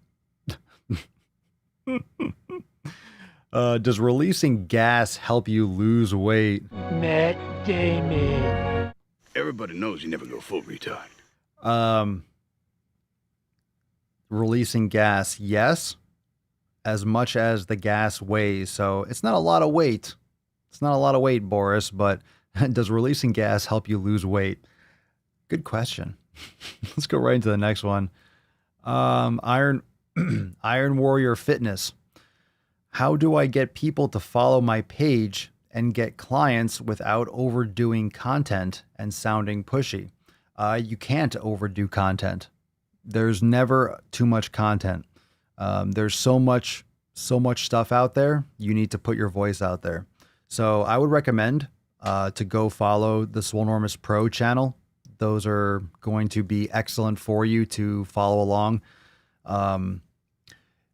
Does releasing gas help you lose weight? Matt Damon. Everybody knows you never go full retard. Releasing gas, yes, as much as the gas weighs. So it's not a lot of weight. It's not a lot of weight, Boris, but does releasing gas help you lose weight? Good question. Let's go right into the next one. Iron Warrior Fitness. How do I get people to follow my page and get clients without overdoing content and sounding pushy? You can't overdo content. There's never too much content. There's so much stuff out there. You need to put your voice out there. So I would recommend to go follow the Swolenormous Pro channel. Those are going to be excellent for you to follow along.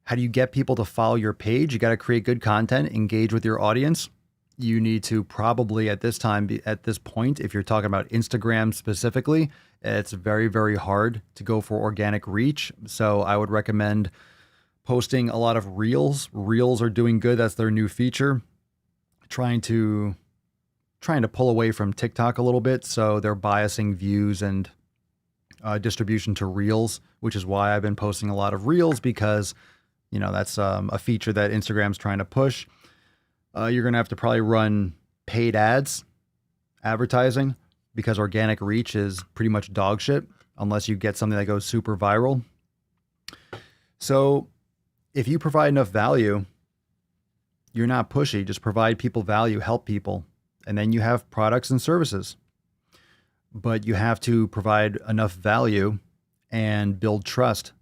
How do you get people to follow your page? You got to create good content, engage with your audience. You need to probably at this point, if you're talking about Instagram specifically, it's very, very hard to go for organic reach. So I would recommend posting a lot of reels. Reels are doing good. That's their new feature. trying to pull away from TikTok a little bit. So they're biasing views and distribution to Reels, which is why I've been posting a lot of Reels, because, you know, that's a feature that Instagram's trying to push. You're going to have to probably run paid ads, advertising, because organic reach is pretty much dog shit unless you get something that goes super viral. So if you provide enough value, you're not pushy. Just provide people value, help people, and then you have products and services. But you have to provide enough value and build trust,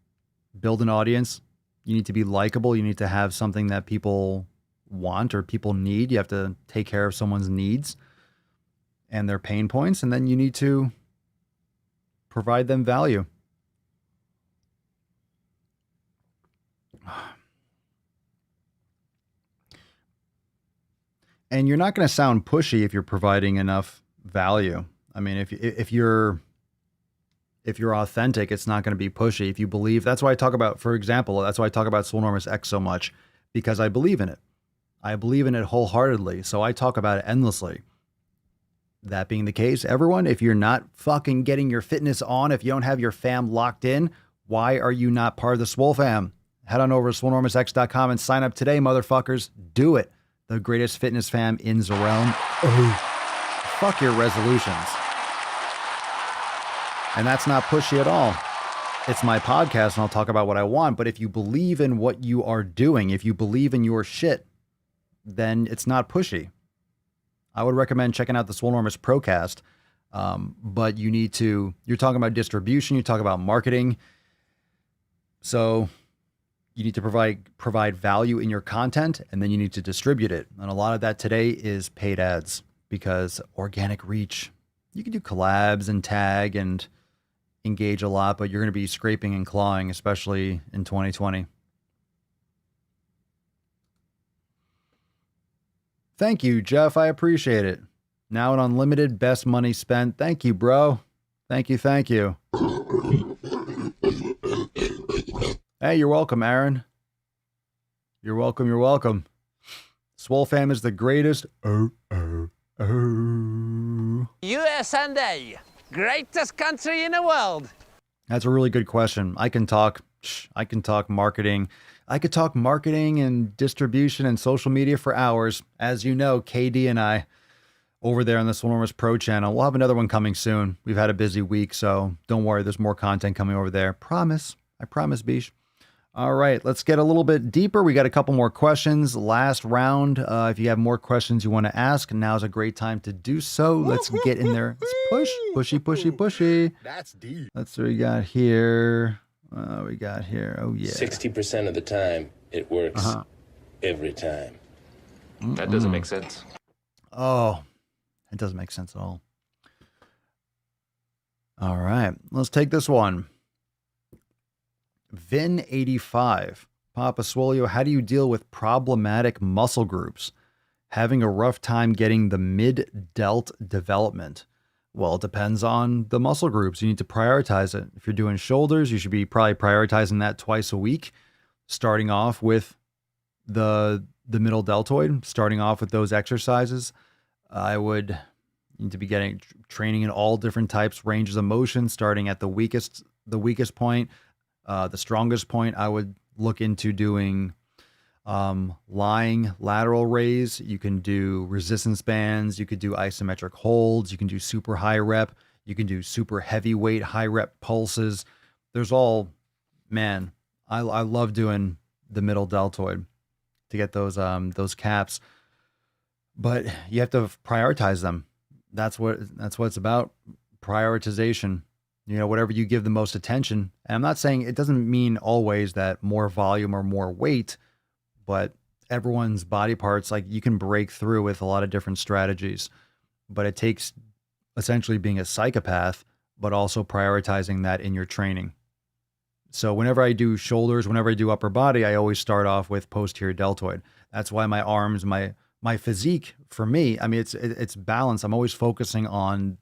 build an audience. You need to be likable. You need to have something that people want or people need. You have to take care of someone's needs and their pain points. And then you need to provide them value. And you're not going to sound pushy if you're providing enough value. I mean, if you're authentic, it's not going to be pushy. If you believe, that's why I talk about, for example, that's why I talk about Swolenormous X so much, because I believe in it. I believe in it wholeheartedly. So I talk about it endlessly. That being the case, everyone, if you're not fucking getting your fitness on, if you don't have your fam locked in, why are you not part of the Swole fam? Head on over to swolenormousx.com and sign up today, motherfuckers. Do it. The greatest fitness fam in the realm. Oh, fuck your resolutions. And that's not pushy at all. It's my podcast and I'll talk about what I want. But if you believe in what you are doing, if you believe in your shit, then it's not pushy. I would recommend checking out the Swolenormous Procast. But you're talking about distribution, you talk about marketing. So you need to provide value in your content, and then you need to distribute it. And a lot of that today is paid ads, because organic reach, you can do collabs and tag and engage a lot, but you're going to be scraping and clawing, especially in 2020. Thank you, Jeff. I appreciate it. Now an unlimited best money spent. Thank you, bro. Thank you. Thank you. Hey, you're welcome, Aaron. You're welcome. You're welcome. Swole fam is the greatest. USA, greatest country in the world. That's a really good question. I can talk marketing. I could talk marketing and distribution and social media for hours. As you know, KD and I over there on the Swolenormous Pro channel. We'll have another one coming soon. We've had a busy week, so don't worry. There's more content coming over there. Promise. I promise, Bish. All right, let's get a little bit deeper. We got a couple more questions. Last round. If you have more questions you want to ask, now's a great time to do so. Let's get in there. Let's push. Pushy. That's deep. That's what we got here. Oh, yeah. 60% of the time, it works every time. That doesn't make sense. Oh, it doesn't make sense at all. All right, let's take this one. Vin85. Papa Swolio, how do you deal with problematic muscle groups? Having a rough time getting the mid-delt development. Well, it depends on the muscle groups. You need to prioritize it. If you're doing shoulders, you should be probably prioritizing that twice a week, starting off with the middle deltoid, starting off with those exercises. I would need to be training in all different types, ranges of motion, starting at the weakest point. The strongest point, I would look into doing lying lateral raise. You can do resistance bands. You could do isometric holds. You can do super high rep. You can do super heavyweight high rep pulses. There's all, man, I love doing the middle deltoid to get those caps. But you have to prioritize them. That's what it's about. Prioritization. You know, whatever you give the most attention. And I'm not saying it doesn't mean always that more volume or more weight, but everyone's body parts, like you can break through with a lot of different strategies, but it takes essentially being a psychopath, but also prioritizing that in your training. So whenever I do shoulders, whenever I do upper body, I always start off with posterior deltoid. That's why my arms, my physique, for me, I mean, it's balance. I'm always focusing on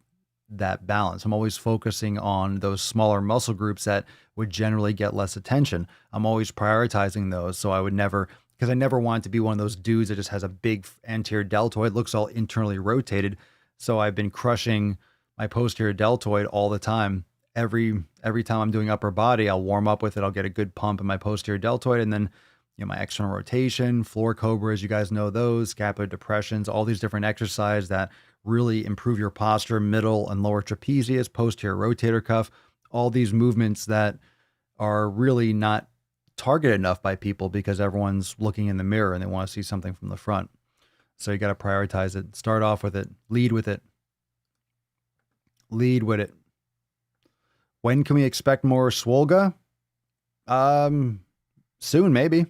that balance. I'm always focusing on those smaller muscle groups that would generally get less attention. I'm always prioritizing those. So I would never because I never wanted to be one of those dudes that just has a big anterior deltoid, looks all internally rotated. So I've been crushing my posterior deltoid all the time. Every time I'm doing upper body, I'll warm up with it. I'll get a good pump in my posterior deltoid, and then my external rotation, floor cobras, you guys know those, scapular depressions, all these different exercises that really improve your posture, middle and lower trapezius, posterior rotator cuff, all these movements that are really not targeted enough by people because everyone's looking in the mirror and they want to see something from the front. So you got to prioritize it. Start off with it. Lead with it. Lead with it. When can we expect more Swolga? Soon, maybe.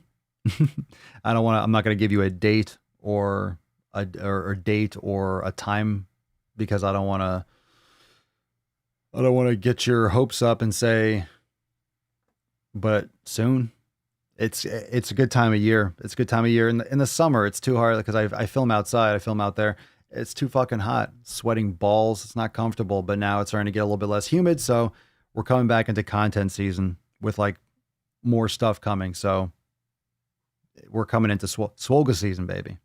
I'm not going to give you a date or a date or a time because I don't want to get your hopes up and say, but soon. It's a good time of year. It's a good time of year. In the summer, it's too hard because I film outside. I film out there. It's too fucking hot. Sweating balls. It's not comfortable. But now it's starting to get a little bit less humid. So we're coming back into content season with like more stuff coming. So we're coming into Swolga season, baby.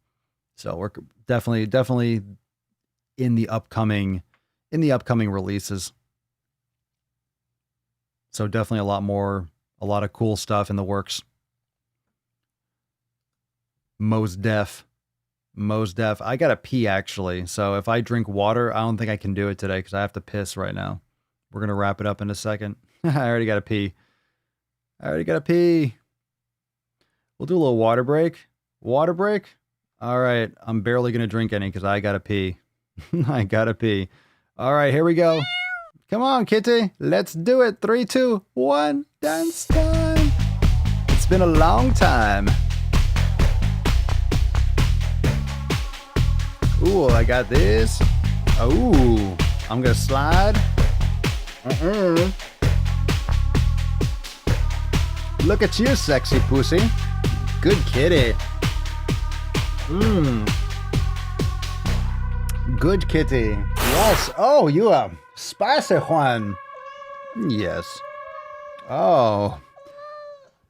So we're definitely in the upcoming releases. So definitely a lot of cool stuff in the works. Most def. I gotta pee actually. So if I drink water, I don't think I can do it today because I have to piss right now. We're gonna wrap it up in a second. I already gotta pee. We'll do a little water break. All right. I'm barely gonna drink any because I gotta pee. I gotta pee. All right, here we go. Come on, kitty. Let's do it. 3, 2, 1. Dance time. It's been a long time. Ooh, I got this. Ooh, I'm gonna slide. Look at you, sexy pussy. Good kitty. Good kitty. Yes. Oh, you are spicy one. Yes. Oh.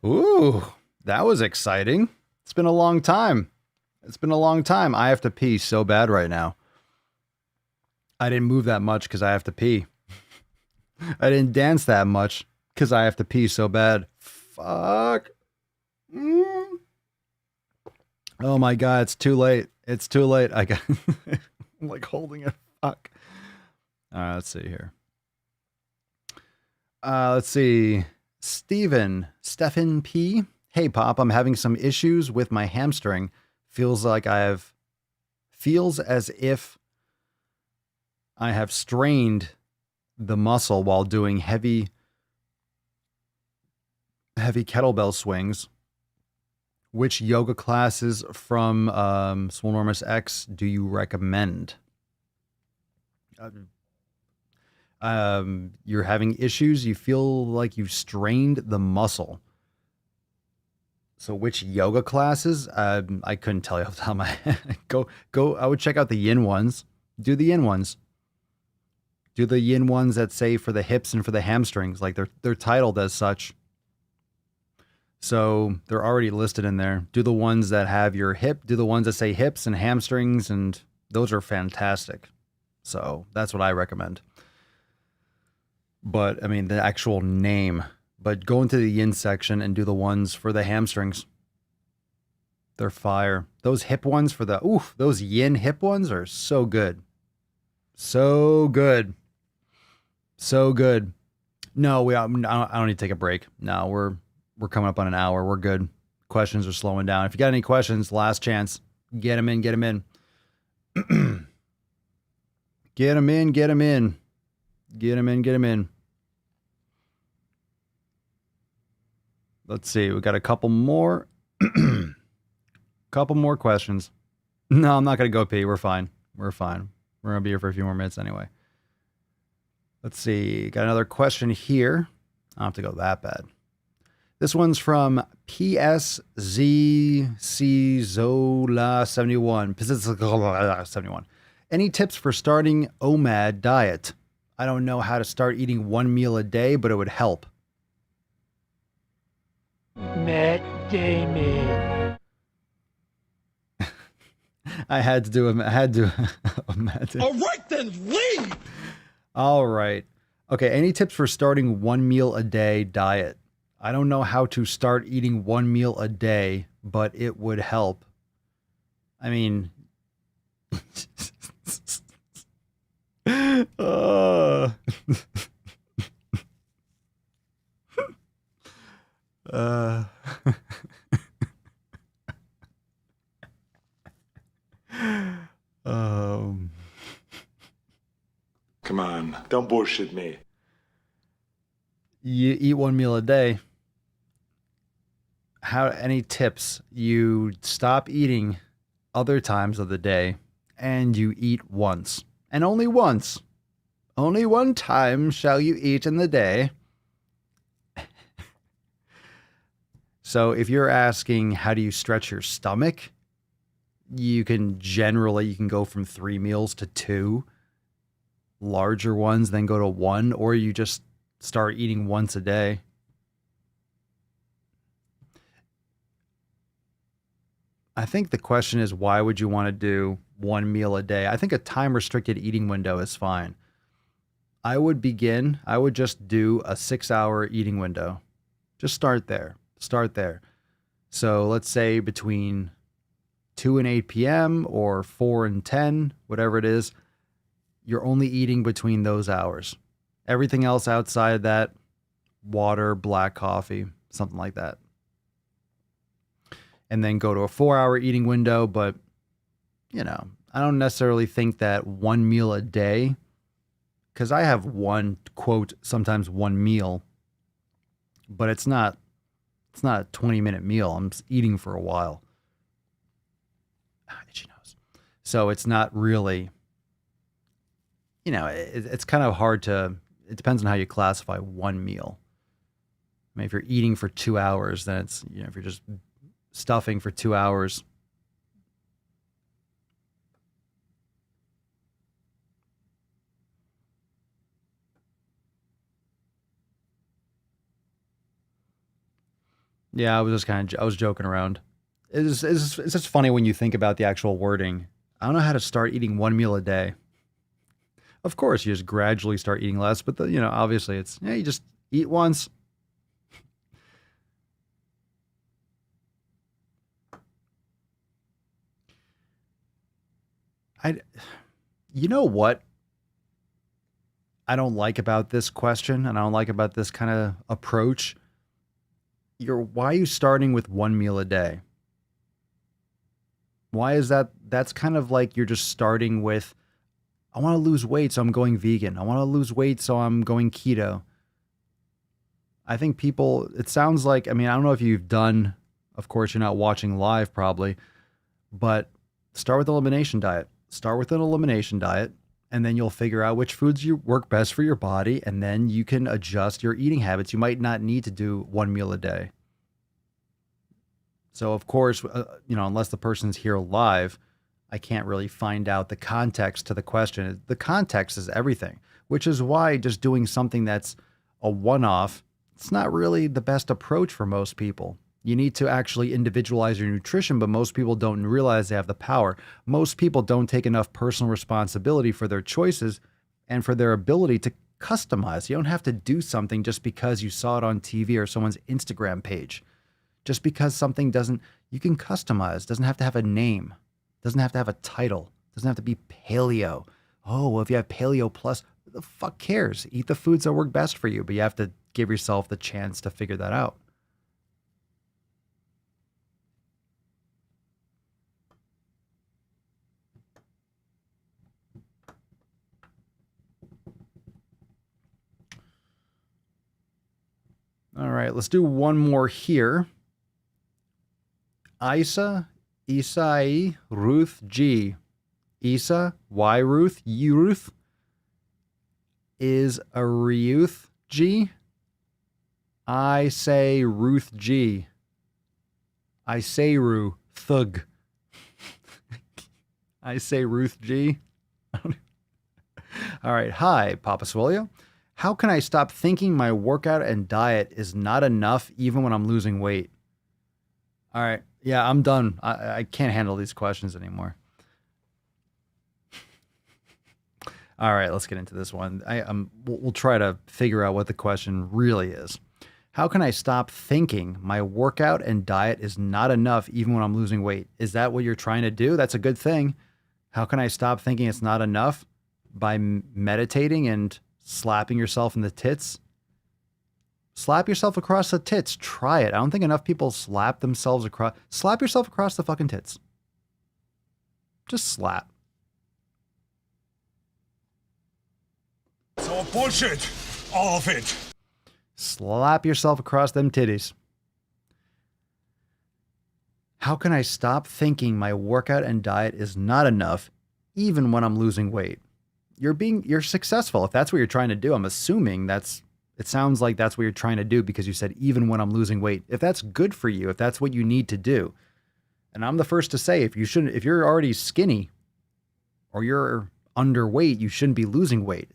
Ooh, that was exciting. It's been a long time. I have to pee so bad right now. I didn't move that much because I have to pee. I didn't dance that much because I have to pee so bad. Fuck. Oh my God, it's too late. I got I'm like holding it. Fuck. All right, let's see here. Let's see. Stephen P. Hey, Pop, I'm having some issues with my hamstring. Feels as if I have strained the muscle while doing heavy kettlebell swings. Which yoga classes from Swolenormous X do you recommend? You're having issues. You feel like you've strained the muscle. So which yoga classes? I couldn't tell you off the top of my head. Go. I would check out the yin ones. Do the yin ones. Do the yin ones that say for the hips and for the hamstrings. Like they're titled as such. So they're already listed in there. Do the ones that have your hip. Do the ones that say hips and hamstrings, and those are fantastic. So that's what I recommend. But I mean the actual name. But go into the yin section and do the ones for the hamstrings. They're fire. Those hip ones those yin hip ones are so good. So good. No, I don't need to take a break. No, we're coming up on an hour. We're good. Questions are slowing down. If you got any questions, last chance. Get them in. Get them in. Get them in. Get them in. Get them in. Get them in. Let's see. We got a couple more. Couple more questions. No, I'm not going to go pee. We're fine. We're going to be here for a few more minutes anyway. Let's see. Got another question here. I don't have to go that bad. This one's from PSZCZola71. Any tips for starting OMAD diet? I don't know how to start eating one meal a day, but it would help. Matt Damon. I had to do him. I had to. All right, then leave. All right. Okay. Any tips for starting 1 meal a day diet? I don't know how to start eating 1 meal a day, but it would help. I mean, uh, Come on, don't bullshit me. You eat 1 meal a day. Any tips? You stop eating other times of the day and you eat once and only once. Only one time shall you eat in the day. So if you're asking how do you stretch your stomach, you can go from 3 meals to 2 larger ones, then go to 1, or you just start eating once a day. I think the question is, why would you want to do 1 meal a day? I think a time restricted eating window is fine. I would just do a 6-hour eating window. Just start there. So let's say between 2 and 8 p.m. or 4 and 10, whatever it is, you're only eating between those hours. Everything else outside of that, water, black coffee, something like that. And then go to a 4-hour eating window. But, I don't necessarily think that 1 meal a day, because I have one, quote, sometimes 1 meal, but it's not a 20-minute meal. I'm eating for a while. Itchy nose. So it's not really, it's kind of hard to, it depends on how you classify 1 meal. I mean, if you're eating for 2 hours, then it's, if you're just stuffing for 2 hours. Yeah, I was joking around. It's just funny when you think about the actual wording. I don't know how to start eating 1 meal a day. Of course, you just gradually start eating less, but obviously it's, you just eat once. You know what I don't like about this question, and I don't like about this kind of approach? Why are you starting with 1 meal a day? Why is that? That's kind of like you're just starting with, I want to lose weight, so I'm going vegan. I want to lose weight, so I'm going keto. I think it sounds like, I don't know if you've done, of course, you're not watching live probably, but start with elimination diet. Start with an elimination diet, and then you'll figure out which foods work best for your body, and then you can adjust your eating habits. You might not need to do 1 meal a day. So, of course, unless the person's here live, I can't really find out the context to the question. The context is everything, which is why just doing something that's a one-off, it's not really the best approach for most people. You need to actually individualize your nutrition, but most people don't realize they have the power. Most people don't take enough personal responsibility for their choices and for their ability to customize. You don't have to do something just because you saw it on TV or someone's Instagram page. Just because something you can customize. Doesn't have to have a name. Doesn't have to have a title. Doesn't have to be paleo. Oh, well, if you have paleo plus, who the fuck cares? Eat the foods that work best for you, but you have to give yourself the chance to figure that out. All right, let's do one more here. Isai, Ruth G. Isa, Y Ruth, U Ruth is a Ruth G. I say Ruth G. I say Ru Thug. I say Ruth G. All right. Hi, Papa Swolio. How can I stop thinking my workout and diet is not enough even when I'm losing weight? All right. Yeah, I'm done. I can't handle these questions anymore. All right, let's get into this one. We'll try to figure out what the question really is. How can I stop thinking my workout and diet is not enough even when I'm losing weight? Is that what you're trying to do? That's a good thing. How can I stop thinking it's not enough? By meditating and slapping yourself in the tits? Slap yourself across the tits. Try it. I don't think enough people slap themselves across. Slap yourself across the fucking tits. Just slap. It's all bullshit. All of it. Slap yourself across them titties. How can I stop thinking my workout and diet is not enough even when I'm losing weight? You're successful. If that's what you're trying to do, I'm assuming it sounds like that's what you're trying to do because you said even when I'm losing weight. If that's good for you, if that's what you need to do. And I'm the first to say if you're already skinny or you're underweight, you shouldn't be losing weight.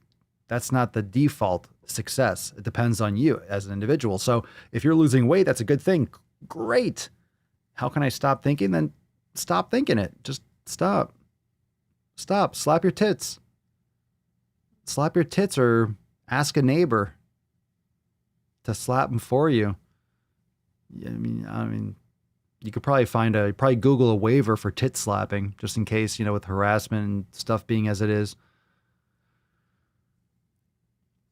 That's not the default success. It depends on you as an individual. So if you're losing weight, that's a good thing. Great. How can I stop thinking? Then stop thinking it. Just stop. Stop. Slap your tits. Slap your tits or ask a neighbor to slap them for you. I mean, you could probably Google a waiver for tit slapping just in case, with harassment and stuff being as it is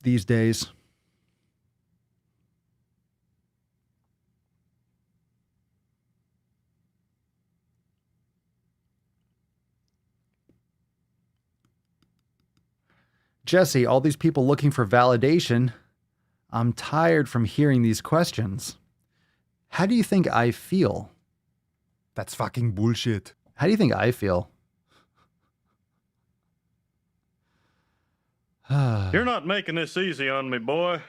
these days. Jesse, all these people looking for validation. I'm tired from hearing these questions. How do you think I feel? That's fucking bullshit. How do you think I feel? You're not making this easy on me, boy.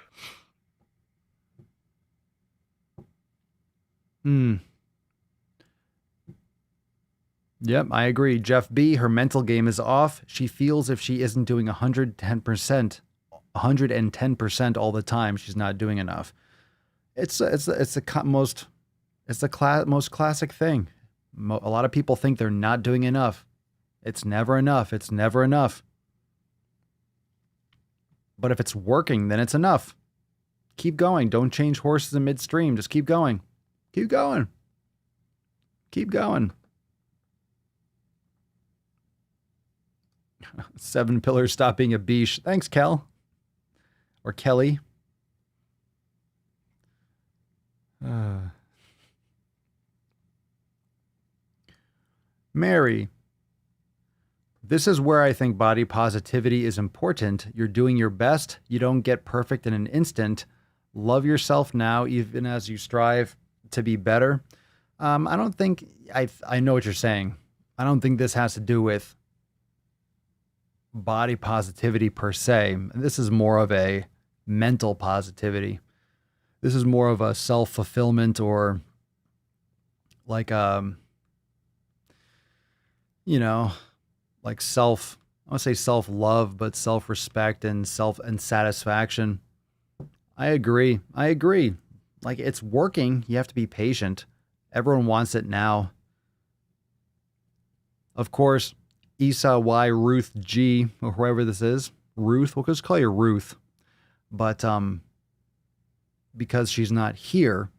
Yep, I agree. Jeff B., her mental game is off. She feels if she isn't doing 110%, 110% all the time, she's not doing enough. It's the most classic thing. A lot of people think they're not doing enough. It's never enough. It's never enough. But if it's working, then it's enough. Keep going. Don't change horses in midstream. Just keep going. Keep going. Keep going. 7 pillars, stop being a beesh. Thanks, Kel. Or Kelly. Mary. This is where I think body positivity is important. You're doing your best. You don't get perfect in an instant. Love yourself now, even as you strive to be better. I don't think, I know what you're saying. I don't think this has to do with body positivity per se. This is more of a mental positivity. This is more of a self-fulfillment or like, like I want to say self-love, but self-respect and satisfaction. I agree. Like, it's working. You have to be patient. Everyone wants it now. Of course, Isa Y, Ruth G, or whoever this is. Ruth, we'll just call you Ruth. But because she's not here,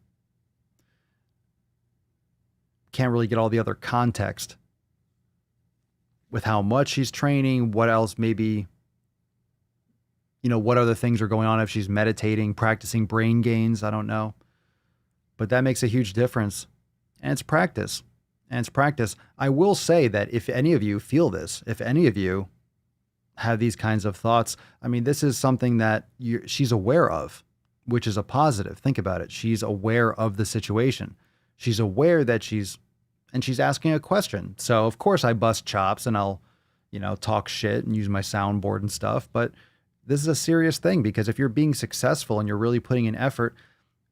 can't really get all the other context with how much she's training, what else maybe, what other things are going on if she's meditating, practicing brain gains, I don't know. But that makes a huge difference. And it's practice. I will say that if any of you feel this, if any of you have these kinds of thoughts, I mean, this is something that she's aware of, which is a positive. Think about it. She's aware of the situation. She's aware that she's asking a question. So of course I bust chops and I'll, talk shit and use my soundboard and stuff. But this is a serious thing because if you're being successful and you're really putting in effort,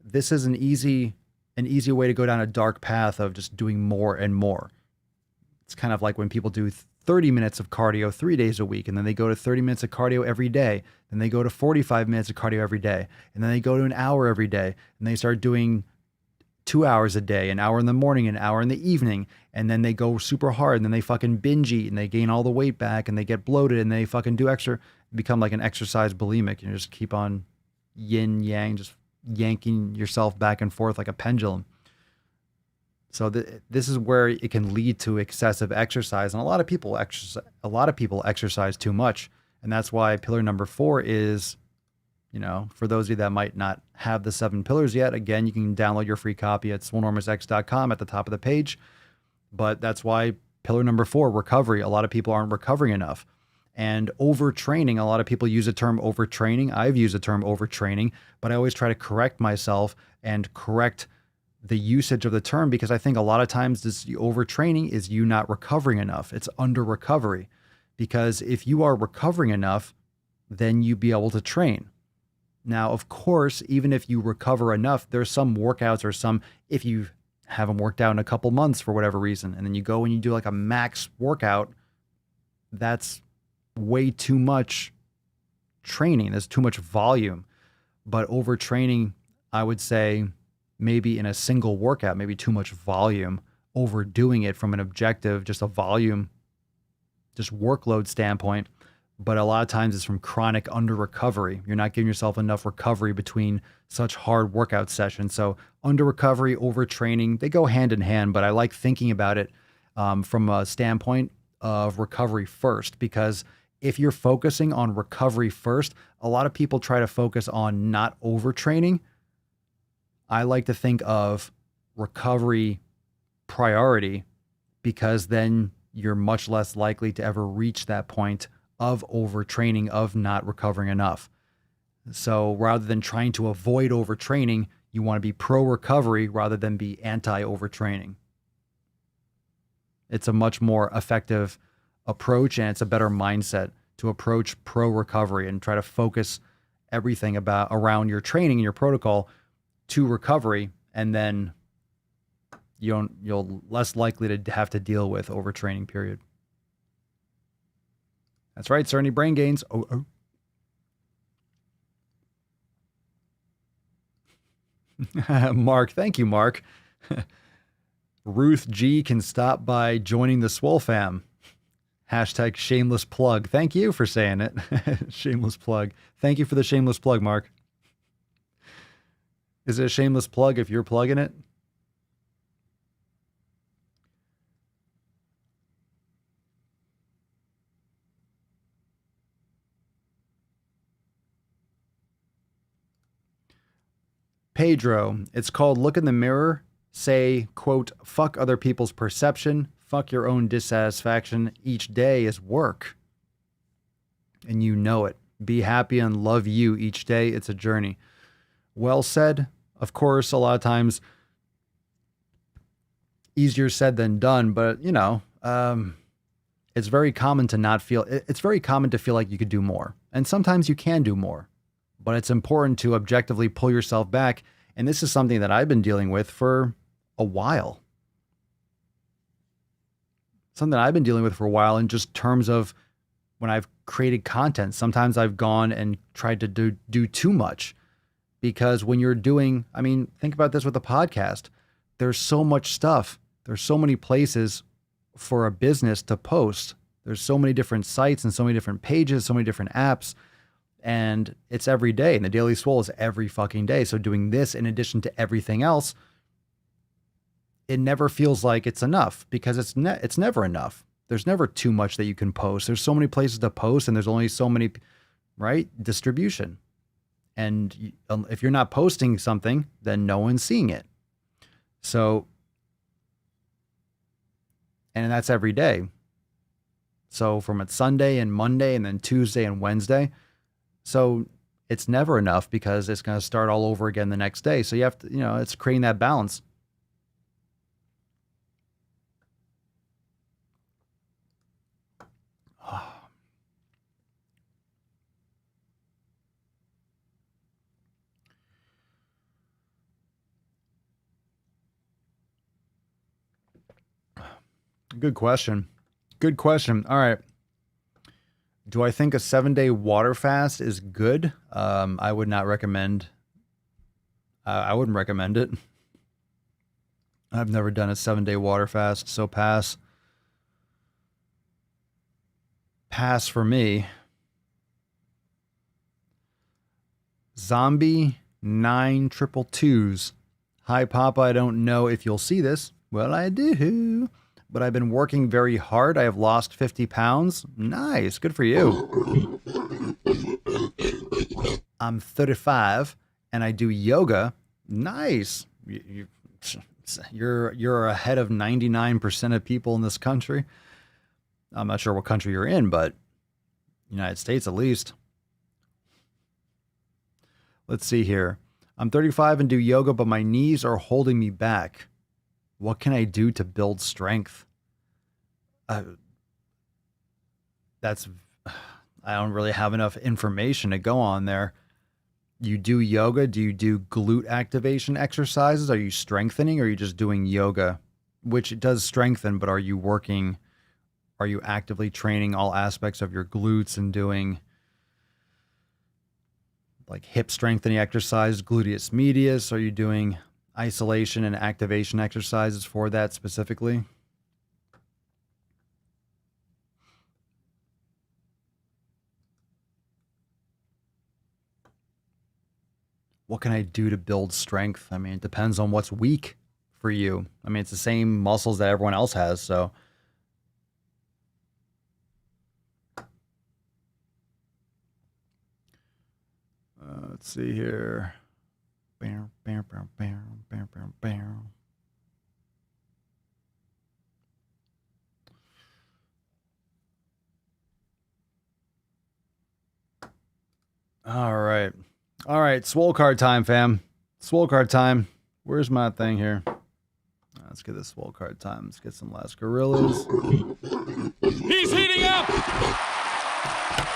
this is an easy way to go down a dark path of just doing more and more. It's kind of like when people do 30 minutes of cardio 3 days a week, and then they go to 30 minutes of cardio every day. Then they go to 45 minutes of cardio every day. And then they go to an hour every day. And they start doing 2 hours a day, an hour in the morning, an hour in the evening, and then they go super hard, and then they fucking binge eat, and they gain all the weight back, and they get bloated, and they fucking do extra, become like an exercise bulimic, and you just keep on yin yang, just yanking yourself back and forth like a pendulum. So this is where it can lead to excessive exercise, and a lot of people exercise too much, and that's why pillar number 4 is, for those of you that might not have the 7 pillars yet, again, you can download your free copy at swolenormousx.com at the top of the page. But that's why pillar number 4, recovery. A lot of people aren't recovering enough. And overtraining, a lot of people use the term overtraining. I've used the term overtraining, but I always try to correct myself and correct the usage of the term, because I think a lot of times this overtraining is you not recovering enough. It's under recovery, because if you are recovering enough, then you be able to train. Now, of course, even if you recover enough, there's some workouts or some, if you haven't worked out in a couple months for whatever reason, and then you go and you do like a max workout, that's way too much training. There's too much volume. But overtraining, I would say maybe in a single workout, maybe too much volume, overdoing it from an objective, just a volume, just workload standpoint. But a lot of times it's from chronic under recovery. You're not giving yourself enough recovery between such hard workout sessions. So under recovery, overtraining, they go hand in hand, but I like thinking about it from a standpoint of recovery first, because if you're focusing on recovery first, a lot of people try to focus on not overtraining. I like to think of recovery priority, because then you're much less likely to ever reach that point of overtraining, of not recovering enough. So rather than trying to avoid overtraining, you want to be pro-recovery rather than be anti-overtraining. It's a much more effective approach, and it's a better mindset to approach pro-recovery and try to focus everything around your training and your protocol to recovery, and then you'll less likely to have to deal with overtraining, period. That's right, sir. Any brain gains? Oh. Mark, thank you, Mark. Ruth G can stop by joining the Swole fam. Hashtag shameless plug. Thank you for saying it. Shameless plug. Thank you for the shameless plug, Mark. Is it a shameless plug if you're plugging it? Pedro, it's called look in the mirror, say, quote, fuck other people's perception, fuck your own dissatisfaction. Each day is work. And you know it. Be happy and love you each day. It's a journey. Well said. Of course, a lot of times easier said than done, but it's very common to feel like you could do more. And sometimes you can do more. But it's important to objectively pull yourself back. And this is something that I've been dealing with for a while. Something I've been dealing with for a while in just terms of when I've created content. Sometimes I've gone and tried to do too much, because when you're doing, think about this with a podcast. There's so much stuff. There's so many places for a business to post. There's so many different sites and so many different pages, so many different apps. And it's every day. And the Daily Swole is every fucking day. So doing this in addition to everything else, it never feels like it's enough, because it's never enough. There's never too much that you can post. There's so many places to post, and there's only so many, right? Distribution. And if you're not posting something, then no one's seeing it. So, and that's every day. So from it's Sunday and Monday and then Tuesday and Wednesday. So it's never enough, because it's going to start all over again the next day. So you have to, it's creating that balance. Good question. Good question. All right. Do I think a 7-day water fast is good? I would not recommend. I wouldn't recommend it. I've never done a 7-day water fast, so pass. Pass for me. Zombie 9222s. Hi, Papa. I don't know if you'll see this. Well, I do. But I've been working very hard. I have lost 50 pounds. Nice. Good for you. I'm 35 and I do yoga. Nice. You're ahead of 99% of people in this country. I'm not sure what country you're in, but United States at least. Let's see here. I'm 35 and do yoga, but my knees are holding me back. What can I do to build strength? I don't really have enough information to go on there. You do yoga? Do you do glute activation exercises? Are you strengthening or are you just doing yoga? Which it does strengthen, but are you actively training all aspects of your glutes and doing like hip strengthening exercises, gluteus medius? Are you doing isolation and activation exercises for that specifically? What can I do to build strength? I mean, it depends on what's weak for you. I mean, it's the same muscles that everyone else has, so. Let's see here. Bam, bam, bam, bam, bam, bam, bam. All right. All right, Swole card time, fam. Swole card time. Where's my thing here? Let's get this Swole card time. Let's get some last gorillas. He's heating up!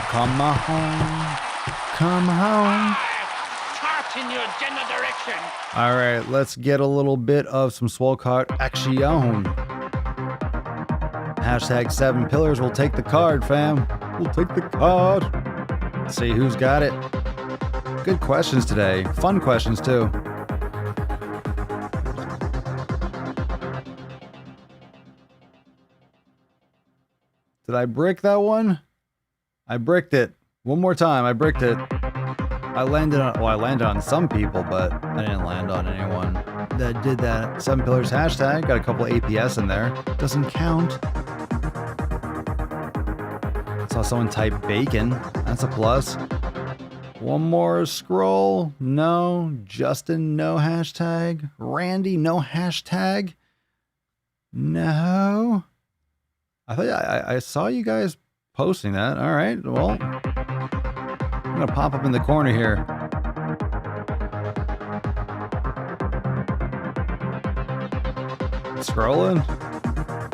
Come on. Come home. Tart in your general direction. All right, let's get a little bit of some Swole card action. Hashtag 7 pillars. We'll take the card, fam. We'll take the card. Let's see who's got it. Good questions today. Fun questions, too. Did I brick that one? I bricked it. One more time. I bricked it. I landed on some people, but I didn't land on anyone that did that 7 pillars hashtag. Got a couple of APS in there. Doesn't count. Saw someone type bacon. That's a plus. One more scroll. No. Justin, no hashtag. Randy, no hashtag. No. I thought I saw you guys posting that. All right. Well, I'm going to pop up in the corner here. Scrolling.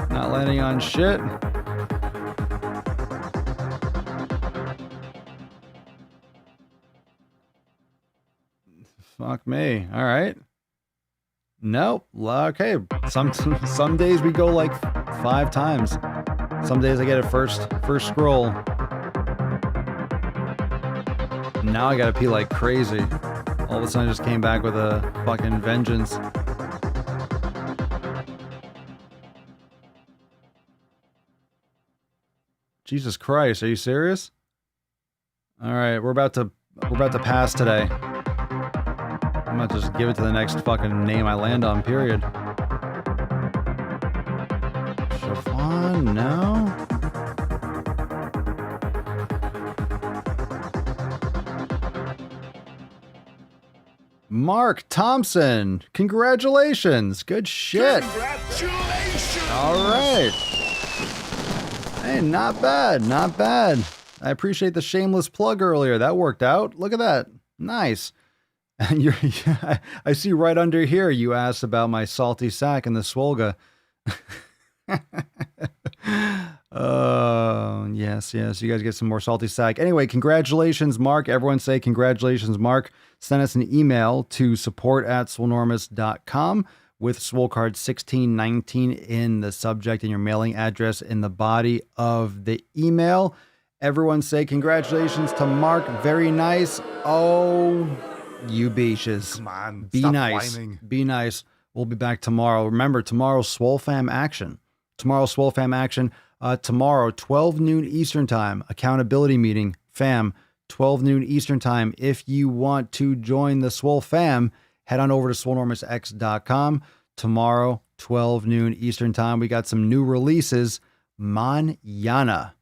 Not landing on shit. Fuck me. All right. Nope. Okay. Some days we go like 5 times. Some days I get it first scroll. Now I gotta pee like crazy. All of a sudden I just came back with a fucking vengeance. Jesus Christ, are you serious? All right, we're about to pass today. I'm gonna just give it to the next fucking name I land on, period. Siobhan, no. Mark Thompson, congratulations. Good shit. Congratulations! All right. Hey, not bad, not bad. I appreciate the shameless plug earlier. That worked out. Look at that. Nice. And I see right under here you asked about my salty sack and the Swolga. Oh, yes. You guys get some more salty sack. Anyway, congratulations, Mark. Everyone say congratulations, Mark. Send us an email to support@swolenormous.com with Swolecard 1619 in the subject and your mailing address in the body of the email. Everyone say congratulations to Mark. Very nice. Oh, you beaches. Come on. Be stop nice. whining. Be nice. We'll be back tomorrow. Remember, tomorrow's Swole Fam action. Tomorrow, 12 noon Eastern time, accountability meeting. Fam, 12 noon Eastern time. If you want to join the Swole Fam, head on over to swolenormousx.com. Tomorrow, 12 noon Eastern time. We got some new releases. Mañana.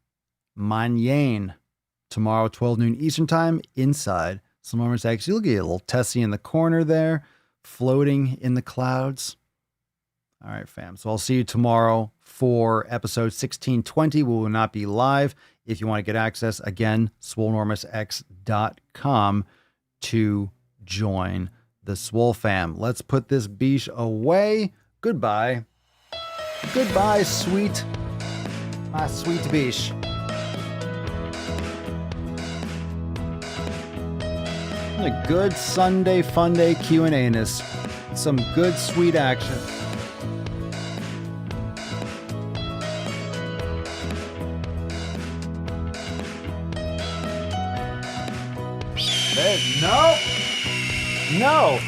Tomorrow, 12 noon Eastern time, inside Swolenormous X. You'll get a little Tessie in the corner there, floating in the clouds. All right, fam. So I'll see you tomorrow for episode 1620. We will not be live. If you want to get access, again, swolenormousx.com to join the Swole Fam. Let's put this beesh away. Goodbye. Goodbye, my sweet beesh. A good Sunday Funday Q&Anus. Some good sweet action. No.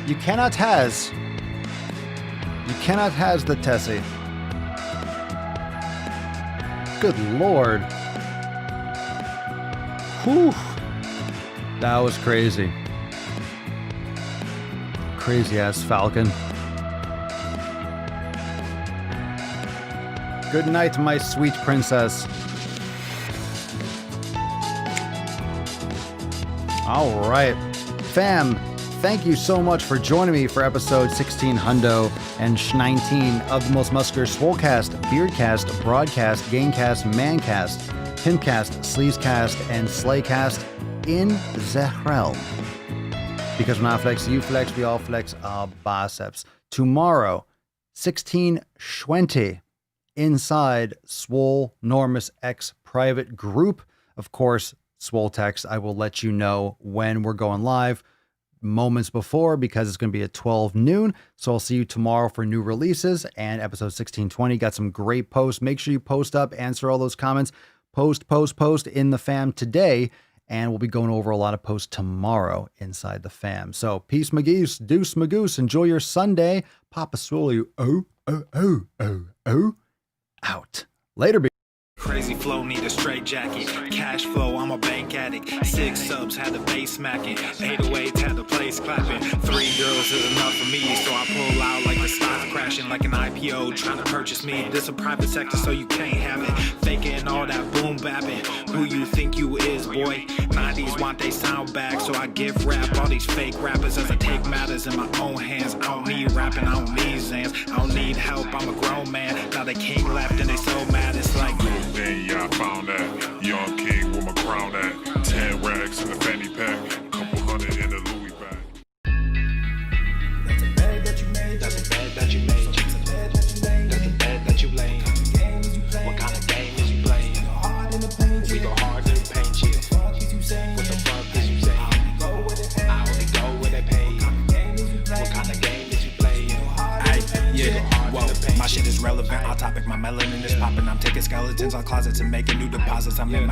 You cannot has the Tessie. Good Lord. Whew. That was crazy. Crazy ass Falcon. Good night, my sweet princess. All right. Fam, thank you so much for joining me for episode 1600 and 19 of the most muscular Swolecast, Beardcast, Broadcast, Gamecast, Mancast, Pimpcast, Sleazecast, and Slaycast in the realm. Because when I flex, you flex, we all flex our biceps. Tomorrow, 1620, inside Swolenormous X private group. Of course, Swole Text, I will let you know when we're going live moments before because it's going to be at 12 noon. So I'll see you tomorrow for new releases and episode 1620. Got some great posts. Make sure you post up, answer all those comments. Post in the fam today. And we'll be going over a lot of posts tomorrow inside the fam. So peace, Mageese, deuce, Magoose. Enjoy your Sunday. Papa Swolio. Out. Later, Crazy flow, need a straight jacket. Cash flow, I'm a bank addict. 6 subs, had the bass smacking. 808, had the place clapping. 3 girls is enough for me, so I pull out like the stock crashing. Like an IPO, trying to purchase me. This a private sector, so you can't have it. Faking all that boom bapping. Who you think you is, boy? 90s want they sound back, so I give rap all these fake rappers as I take matters in my own hands. I don't need rapping, I don't need Zans. I don't need help, I'm a grown man. Now they king left and they so mad, it's like Yeah, I found that. Young king with my crown at. 10 racks in the fanny pack. Couple hundred in the Louis bag. that's a bed that you made. That's a bed that you made. That's a bed that you laid. What kind of game is you playing? We go hard in the paint, yeah. What the fuck is you saying? I only go where they pay. What kind of game is you playing? Whoa, my shit is relevant. Off topic, my melanin is popping. I'm taking skeletons out closets and making new deposits. I'm in my